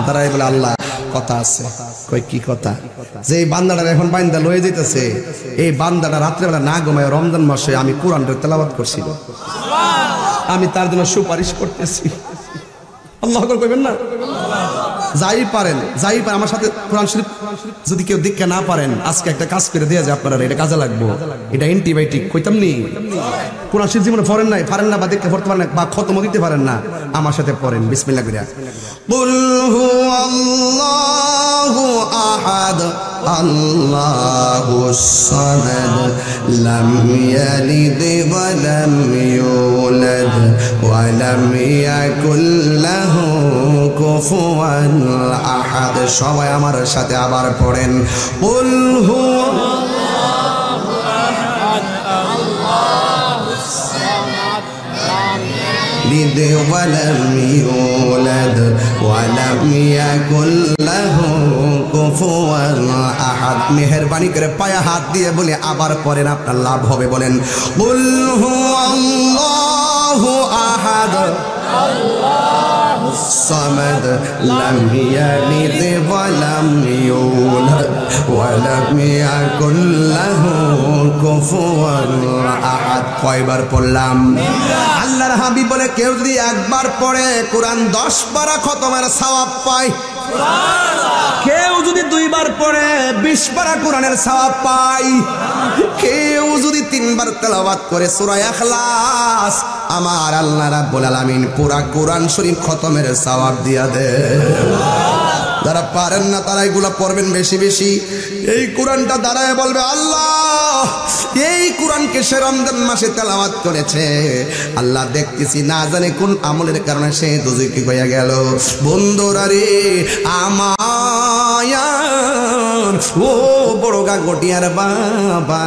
দাঁড়াই বলে আল্লাহ কথা আছে। কই কি কথা? যে এই বান্দাটা এখন বান্দা লয়ে যাইতেছে, এই বান্দাটা রাত্রেবেলা না ঘুমায় রমজান মাসে আমি কোরআনের তেলাওয়াত করছিল, আমি তার জন্য সুপারিশ করতেছি। আল্লাহ আকবার কইবেন না? যাই পারেন আমার সাথে কোরআন শরীফ যদি কেউ দীক্ষা না পারেন, আজকে একটা কাজ করে দেয়া যায় আপনারা, এটা কাজে লাগবো। এটা অ্যান্টিবায়োটিক কইতাম নি। কোরআন শরীফ জীবনে পড়েন না বা দীক্ষা পড়তে পারেন না বা খতম দিতে পারেন না, আমার সাথে পড়েন বিসমিল্লাহ কইরা। কুল হুয়াল্লাহু আহাদ আল্লাহুস সামাদ লাম ইয়ালিদ ওয়া লাম ইউলাদ ওয়া লাম ইয়াকুল লাহু কুফুয়ান আহাদ। সবাই আমার সাথে আবার পড়েন কুল হুয়াল্লাহু আহাদ আল্লাহুস সামাদ লাম ইয়ালিদ يلد ولم يولد ولم يكن له كفوا أحد মেহেরবানি করে পায়ে হাত দিয়ে বলে আবার পড়েন, আপনার লাভ হবে। বলেন কুল হুয়াল্লাহু আহাদ আল্লাহুস সামাদ লাম ইয়ালিদ ওয়ালাম ইউলাদ ওয়ালাম ইয়াকুল লাহু কুফুয়ান আহাদ। কয়বার পড়লাম? আল্লাহর হাবিব বলে কেউ যদি একবার পড়ে কোরআন 10 পারা খতমের সওয়াব পায়। কেউ যদি 2 বার পড়ে 20 পারা কোরআনের সওয়াব পায়। কেউ যদি 3 বার তেলাওয়াত করে সূরা ইখলাস, আমার আল্লাহ রাব্বুল আলামিন পুরা কোরআন শরীফ খতমের সওয়াব দিয়া দেয়। যারা পারেন না তারা এগুলা পড়বেন বেশি বেশি। এই কোরআনটা দাঁড়ায় বলবে আল্লাহ এই কোরআনকে সে রমজান মাসে তেলাওয়াত করেছে, আল্লাহ দেখতেছি না জানে কোন আমলের কারণে সে দুজকি হয়ে গেল। বন্ধুরা রে আমার ও বড় গাগটিয়ার বাবা,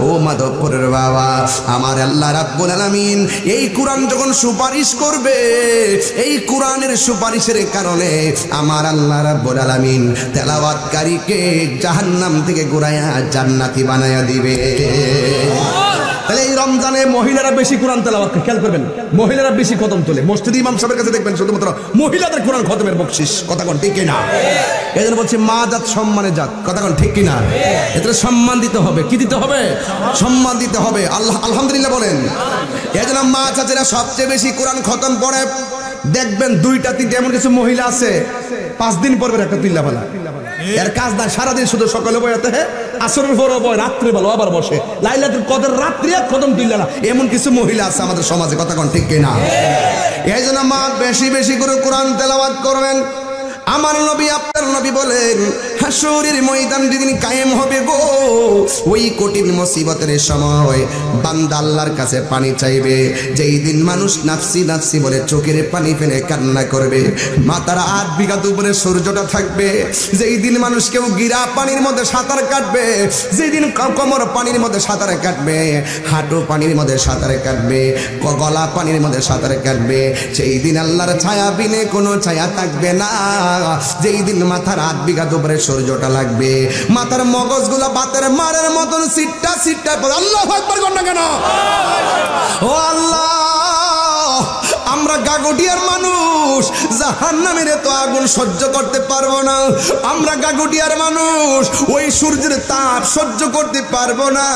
ও মাধবপুরের বাবা, আমার আল্লাহ রাব্বুল আলামিন এই কোরআন যখন সুপারিশ করবে, এই কোরআনের সুপারিশের কারণে আমার আল্লাহ রাব্বুল আলামিন তেলাওয়াতকারীকে জাহান্নাম থেকে ঘুরাইয়া জান্নাতি বানায়া দিবে। তাহলে এই রমজানে মহিলারা বেশি কোরআন তেলাওয়াত করে, খেয়াল করবেন, মহিলারা বেশি খতম তোলে। মসজিদ ইমাম সাহেবের কাছে দেখবেন শুধুমাত্র মহিলাদের কোরআন খতমের বকশিশ। কথা কোন ঠিক কিনা? এজন্য বলছে মা জাত সম্মানের জাত। কথা কোন ঠিক কিনা? এতে সম্মান দিতে হবে। কি দিতে হবে? সম্মান দিতে হবে। আল্লাহ আলহামদুলিল্লাহ বলেন। এজন্য মা চাচিরা সবচেয়ে বেশি কোরআন খতম পড়ে। দেখবেন 2টা 3টা এমন কিছু মহিলা আছে 5 দিন পর একটা তিল্লা ফেলা, এর কাজ না, সারাদিন শুধু সকালে বয়াতে আসরের পরও বয়, রাত্রে বলো আবার বসে লাইলাতুল কদর রাত্রি খতম তিল্লা না, এমন কিছু মহিলা আছে আমাদের সমাজে। কথা কোন ঠিক কিনা? এই জন্য মা বেশি বেশি করে কোরআন তেলাওয়াত করবেন। আমার নবী আপনার নবী বলেন হাসরের ময়দান যেদিন কায়েম হবে গো, ওই কঠিন মুসিবতের সময় বান্দা আল্লাহর কাছে পানি চাইবে। যেই দিন মানুষ নাফসি নাফসি বলে চোখের পানি ফেলে কান্না করবে, মাথার 8 বিঘা উপরে সূর্যটা থাকবে। যেই দিন মানুষ কেউ গিরা পানির মধ্যে সাঁতার কাটবে, যেই দিন কোমর পানির মধ্যে সাঁতার কাটবে, হাঁটু পানির মধ্যে সাঁতার কাটবে, গলা পানির মধ্যে সাঁতার কাটবে, সেই দিন আল্লাহর ছায়া বিনে কোনো ছায়া থাকবে না। যেই দিন মাথার 8 বিঘা উপরে সূর্যটা লাগবে, মাথার মগজগুলা বাতের মারের মতন সিটটা সিটটা। আল্লাহু আকবার কর না কেন? ও আল্লাহ, আমরা গাগটিয়ার মানুষ, জাহান্নামের তো আগুন সহ্য করতে পারবো না। আমরা গাগটিয়ার মানুষ, ওই সূর্যের তাপ সহ্য করতে পারবো না।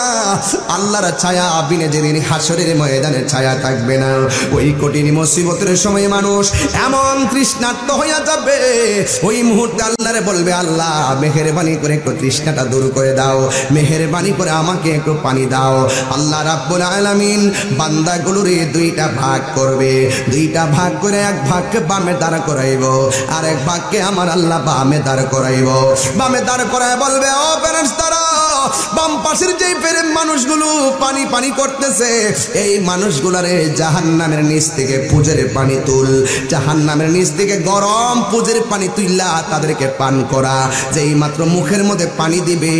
আল্লাহর ছায়া বিনে যেদিন হাসরের ময়দানে ছায়া থাকবে না, ওই কঠিন মুসিবতের সময় মানুষ এমন তৃষ্ণার্ত হইয়া যাবে, ওই মুহূর্তে আল্লাহরে বলবে আল্লাহ মেহেরবানি করে একটু তৃষ্ণাটা দূর করে দাও, মেহেরবানি করে আমাকে একটু পানি দাও। আল্লাহ রাব্বুল আলামিন বান্দাগুলোরে 2টা ভাগ করবে। 2টা ভাগ করে এক ভাগকে বামে দাঁড় করাইব, আর এক ভাগকে আমার আল্লাহ বামে দাঁড় করাইব। বামে দাঁড় করায় বলবে ও ফেরেশতারা, বাম পাশের যেই প্রেম মানুষগুলো পানি পানি করতেছে, এই মানুষগুলারে জাহান্নামের নিচ থেকে পুজের পানি তুল, জাহান্নামের নিচ থেকে গরম পুজের পানি তুইলা তাদেরকে পান করা। যেই মাত্র মুখের মধ্যে পানি দিবে,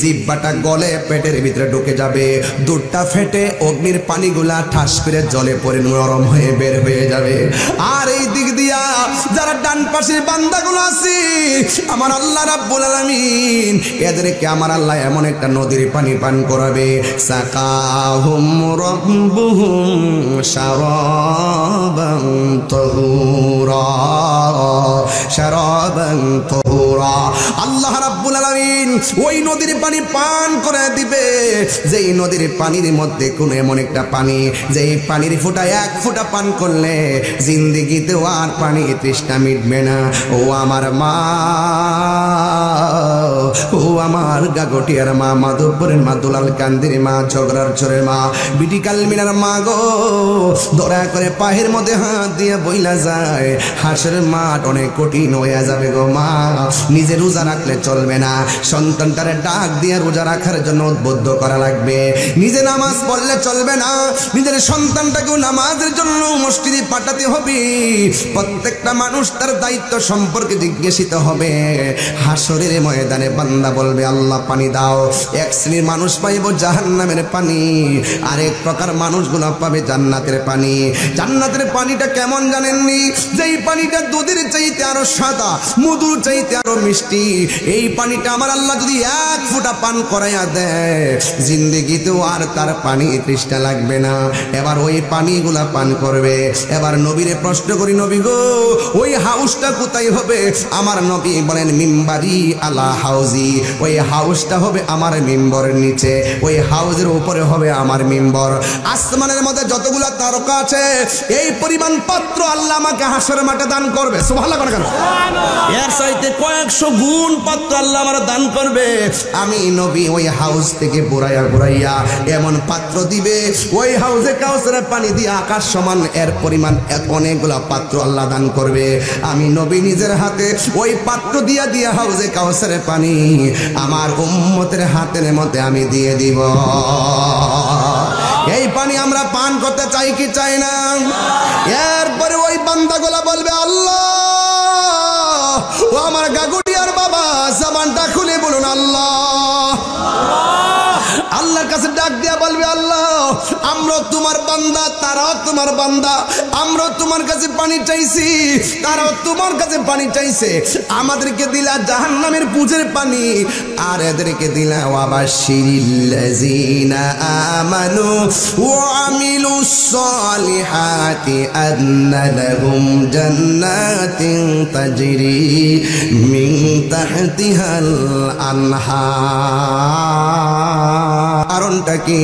জিহ্বাটা গলে পেটের ভিতরে ঢুকে যাবে, দুধটা ফেটে অগ্নির পানিগুলা ঠাস করে জলে পড়ে নরম হয়ে বের হয়ে যাবে। আর এই দিক দিয়া যারা ডান পাশের বান্দাগুলো আছে, আমার আল্লাহ রাব্বুল আলামিন এদেরকে আমার আল্লাহ এমন একটা নদীর পানি পান করাবে, সাকাহুম রাব্বুহুম শারাবান তাহুরা, শারাবান তাহুরা। আল্লাহ রাব্বুল আলামিন ওই নদীর পানি পান করে দিবে, যেই নদীর পানির মধ্যে কোন এমন একটা পানি, যেই পানির ফোঁটা 1 ফোঁটা পান করলে জিন্দেগিতে আর পানি তৃষ্ণা মিটবে না। ও আমার মা, ও আমার গাগটিয়ার মা, মাধবপুরের মা, দুলাল কান্দির মা, ঝগড়ার চরের মা, বিটি কালমিনার মা গো, দয়া করে পায়ের মধ্যে হাত দিয়ে বইলা যায়, হাসরের মাঠ অনেক কঠিন হয়ে যাবে গো মা। নিজে রোজা রাখলে চলবে না, সন্তানটারে ডাক দিয়ে রোজা রাখার জন্য উদ্বুদ্ধ করা লাগবে। নিজে নামাজ পড়লে চলবে না, নিজের সন্তানটাকেও নামাজের জন্য মসজিদে পাঠাতে হবে। প্রত্যেকটা মানুষ তার দায়িত্ব সম্পর্কে জিজ্ঞাসিত হবে। হাসরের ময়দানে বান্দা বলবে আল্লাহ পানি দাও। এক শ্রেণীর মানুষ পাইব জাহান্নামের পানি, আরেক প্রকার মানুষগুলো পাবে জান্নাতের পানি। জান্নাতের পানিটা কেমন জানেননি? যেই পানিটা দুধের চাইতে আরো সাদা, মধুর চাইতে আরো মিষ্টি। এই পানিটা আমার আল্লাহ যদি এক ফোঁটা পান করাইয়া দেয়, জিন্দেগিতেও আর তার পানি তৃষ্ণা লাগবে না। এবার ওই পানিগুলা পান করবে। এবার নবীরে প্রশ্ন করি, নবী গো ওই হাউসটা কোথায় হবে? আমার নবী বলেন মিম্বারি আলা হাউজি, ওই হাউসটা হবে আমার মিম্বরের নিচে, ওই হাউজের উপরে হবে আমার মিম্বর। আসমানের মধ্যে যতগুলা তারকা আছে এই পরিমাণ পাত্র আল্লাহ আমাকে হাসরের মাঠে দান করবে। সুবহানাল্লাহ কেন? এর চাইতে কয়েকশো গুণ পাত্র আল্লাহ আমার দান করবে। আমি নবী ওই হাউস থেকে বুড়াইয়া বুড়াইয়া এমন পাত্র দিবে, ওই হাউজে কাউসারের পানি দিয়ে আকাশ সমান এর পরিমাণ অনেকগুলা পাত্র আল্লাহ দান করবে। আমি নবী নিজের হাতে ওই পাত্র দিয়া দিয়া হাউজে কাউসারের পানি আমার উম্মতের হাতের মধ্যে আমি দিয়ে দিব। এই পানি আমরা পান করতে চাই কি চাই না? এরপরে ওই বান্দাগুলা বলবে আল্লাহ, ও আমার গাগুডিয়ার বাবা, জবানটা খুলে বলুন আল্লাহ। আল্লাহর কাছে ডাক দিয়া বলবে আল্লাহ, আমরা তোমার বান্দা, তারাও তোমার বান্দা, আমরা তোমার কাছে পানি চাইছি, তারাও তোমার কাছে পানি চাইছে। আমাদেরকে দিলা জাহান্নামের পুজের পানি, আর এদেরকে দিলা ওয়াবাশশিরিল্লাযিনা আমানু ওয়া আমিলুস সালিহাতি আন্না লাহুম জান্নাতিন তাজরি মিন তাহতিহাল আনহার। কারণটা কি?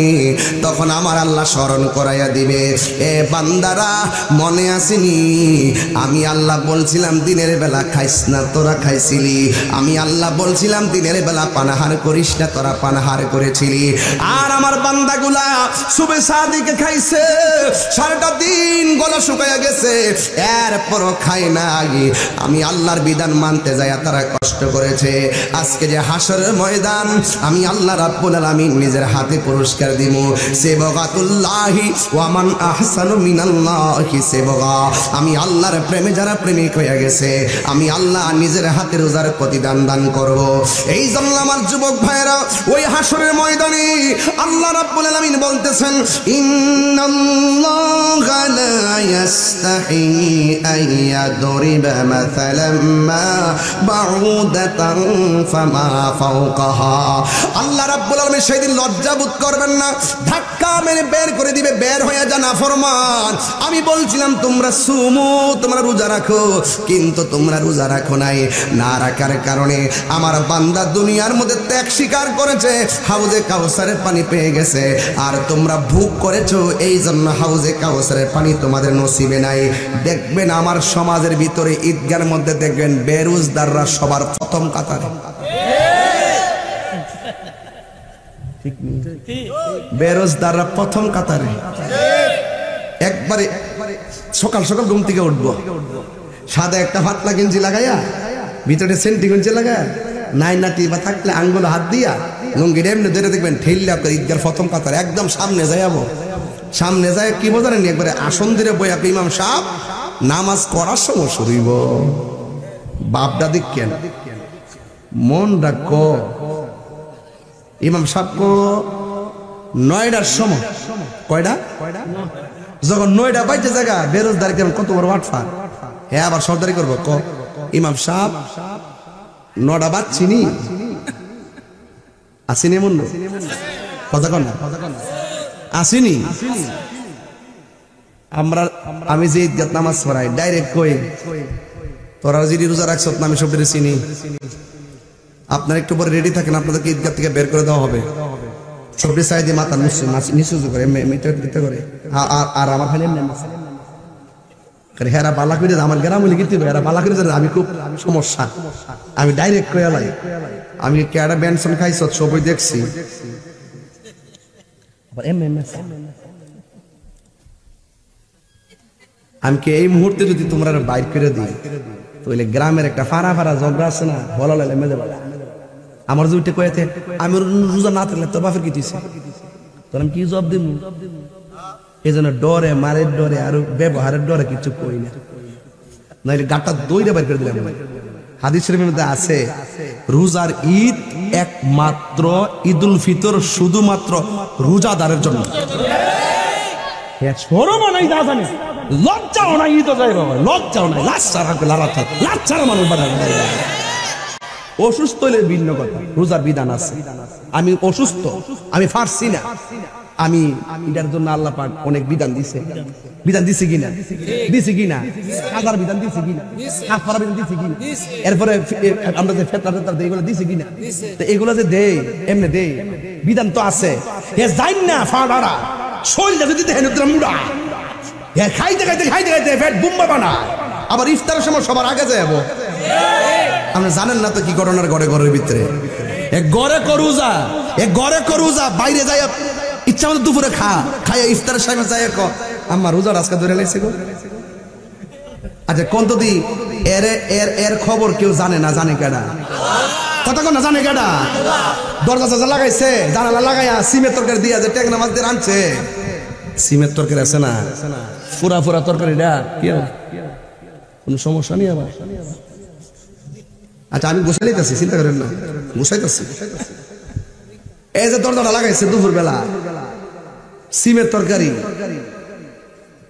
তখন আমার আল্লাহ স্মরণ করাইয়া দিবে, এ বান্দারা মনে আসেনি আমি আল্লাহ বলছিলাম দিনের বেলা খাইস না, তোরা খাইছিলি। আমি আল্লাহ বলছিলাম দিনের বেলা পানাহার করিস না, তোরা পানাহার করেছিলি। আর আমার বান্দাগুলা সুবে সাদিকে খাইছে, সারাটা দিন গলা শুকাইয়া গেছে, এরপরও খায় না। আমি আল্লাহর বিধান মানতে যাইয়া তারা কষ্ট করেছে। আজকে যে হাসরের ময়দান, আমি আল্লাহ রাব্বুল আলামিন নিজের হাতে পুরস্কার দিব। সেবগাতুল্লাহি ওয়া মান আহসানু মিনাল্লাহি সেবগা। আমি আল্লাহর প্রেমে যারা প্রেমিক হয়ে গেছে, আমি আল্লাহ নিজের হাতে রোজার প্রতিদান দান করব। এই জন্য আমার যুবক ভাইরা ওই হাসরের ময়দানে আল্লাহ রাব্বুল আলামিন বলতেছেন, ইন্নাল্লাহা লা ইয়াস্তাহি আইয়াদরিবা মাসালাম মা বাউদাতান ফামা ফাওকাহা। আল্লাহ রাব্বুল আলামিন সেদিন লজ্জাবোধ করবেন না, ধাক্কা মেরে বের করে দিবে, বের হয়ে যা নাফরমান। আমি বলছিলাম তোমরা সুমু, তোমরা রোজা রাখো, কিন্তু তোমরা রোজা রাখো নাই। না রাখার কারণে আমার বান্দা দুনিয়ার মধ্যে ত্যাগ স্বীকার করেছে, হাউজে কাউসারের পানি পেয়ে গেছে। আর তোমরা ভোগ করেছো, এই জন্য হাউজে কাউসারের পানি তোমাদের নসিবে নাই। দেখবেন আমার সমাজের ভিতরে ঈদগার মধ্যে দেখবেন বেরোজদাররা সবার প্রথম কাতারে। বেরোজদাররা প্রথম কাতারে। একবারে সকাল সকাল ঘুম থেকে উঠবো, সাদা একটা পাতলা গেঞ্জি লাগাইয়া, ভিতরে সেন্টি গেঞ্জি লাগায়, নাই নাটি বা থাকলে আঙ্গুল হাত দিয়া লুঙ্গির এমনি ধরে দেখবেন ঠেললা করে ঈদগার প্রথম কাতারে একদম সামনে যাইয়াবো। সামনে যায় কি বোঝালেন, একবারে আসন ধরে বইয়া ইমাম সাহেব নামাজ করার সময় শুরুইব। বাপটা দেখেন মন ডাক, ইমাম সাহেব 9টার সময়, কয়টা যখন 9টা বাইতে জায়গা বেরোজদার কত বড় ওয়াটফা, হ্যাঁ আবার সর্দারি করবো। ইমাম সাহেব 9টা বাজছিনি, আসিনি এমন কথা কন না, আসিনি। আমি যে ঈদগাহ নামাজ পড়াই ডাইরেক্ট কই, তোরা যদি রোজা রাখছ না আমি সবটি চিনি, আপনারা একটু পরে রেডি থাকেন, আপনাদেরকে ঈদগাহ থেকে বের করে দেওয়া হবে। সবটি চাই দিয়ে মাথা নিচু করে দিতে করে। আর আমার খালি হেরা বালা করে আমার গ্রাম লিখিতে হেরা বালা করে আমি খুব সমস্যা। আমি ডাইরেক্ট কয়ে লাই, আমি কেডা বেনসন খাইছ সবই দেখছি। আমি কি এই মুহূর্তে যদি তোমরা বাইর করে দিই, তাহলে গ্রামের একটা ফাড়া ফাড়া ঝগড়া আছে না, বলা লাইলে মেজে বলা আমার যে উঠে কয়েতে আমি রোজা না থাকলে তোর বাপের কি দিছে, তোর আমি কি জবাব দিব? এই জন্য ডরে, মারের ডরে আর ব্যবহারের ডরে কিছু কই না, নাইলে গাটা দইরে বাইর করে দিলাম। হাদিস শরীফের মধ্যে আছে রোজার ঈদ একমাত্র ঈদুল ফিতর শুধুমাত্র রোজাদারের জন্য। শরমও নাই, লজ্জাও নাই, ঈদ যাই বাবা, লজ্জাও নাই, লাচ্ছারা মানুষ অসুস্থ হলে ভিন্ন কথা, রোজার বিধান আছে। আমি অসুস্থ, আমি পারছি না, আমি এটার জন্য আল্লাহ পাক অনেক বিধান দিছে। বিধান দিছে কিনা? দিছে কিনা? হাজার বিধান দিছে কিনা? কাফারা বিধান দিছে কিনা? এরপরে আমরা যে ফিতরা দেই এগুলো দিছে কিনা? তো এগুলো যে দেই এমনি দেই, বিধান তো আছে। এ যাই না ফাড়াড়া শরীরটা যদি দেখেন উত্তরা মুড়া, এ খাইতে খাইতে খাইতে খাইতে পেট বুম্বা বানা, আবার ইফতারের সময় সবার আগে যাবো। আপনি জানেন না তো কি করোনার ঘরে ঘরের ভিতরে এক ঘরে করুজা, এক ঘরে করুজা, বাইরে যাই ইচ্ছা মতো দুপুরে খাইয়া ইফতারের সময় যাই আমার রোজা আজকে ধরে লাগছে গো। আচ্ছা কোন তো দি এর এর এর খবর কেউ জানে না, জানে কেডা? কথা কোন না জানে কেডা? দরজা চরজা লাগাইছে, জানালা লাগাইয়া সিমের তরকারি দিয়া যে ট্যাংরা মাছ দিয়ে রাঁধছে, সিমের তরকারি আছে না, ফুরা ফুরা তরকারিটা কি কোনো সমস্যা নেই আবার। আচ্ছা আমি গোসাই দিতেছি, চিন্তা করেন না, গোসাইতেছি। এই যে দরজাটা লাগাইছে দুপুর বেলা, সিমের তরকারি,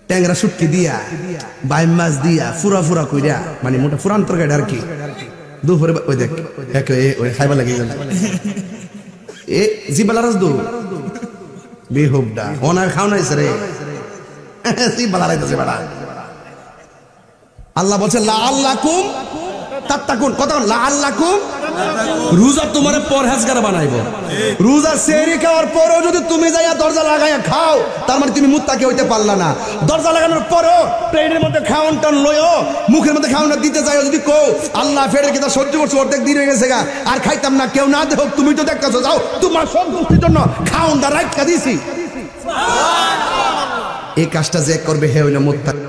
ট্যাংরা শুটকি দিয়া, বাইম মাছ দিয়া, ফুরা ফুরা কইরা, মানে মোটা ফুরান তরকারি আর কি দুপুরে। ওই দেখ ওই খাইবা লাগে এ জিবালা রাজদু বেহুবডা ওনার খাও নাইছে রে, জিবালা রাইতেছে বেড়া। আল্লাহ বলছে লা আল্লাকুম তাত্তাকুন, কথা লা আল্লাকুম, রোজা তোমার পরহেজগার বানাইবো। রোজা সেহরি খাওয়ার পরেও যদি তুমি যাইয়া দরজা লাগাইয়া খাও, তার মানে তুমি মুত্তাকি হইতে পারলা না। দরজা লাগানোর পরেও প্লেটের মধ্যে খাওয়ান টান লইও, মুখের মধ্যে খাওয়ানটা দিতে যাইও, যদি কও আল্লাহ ফেরের কি তা সহ্য করছো, অর্ধেক দিন হয়ে গেছে গা, আর খাইতাম না, কেউ না দেখো, তুমি তো দেখতেছো, যাও তোমার সন্তুষ্টির জন্য খাওয়ানটা রাখা দিছি। এই কাজটা যে করবে হে হইল মুত্তাকি।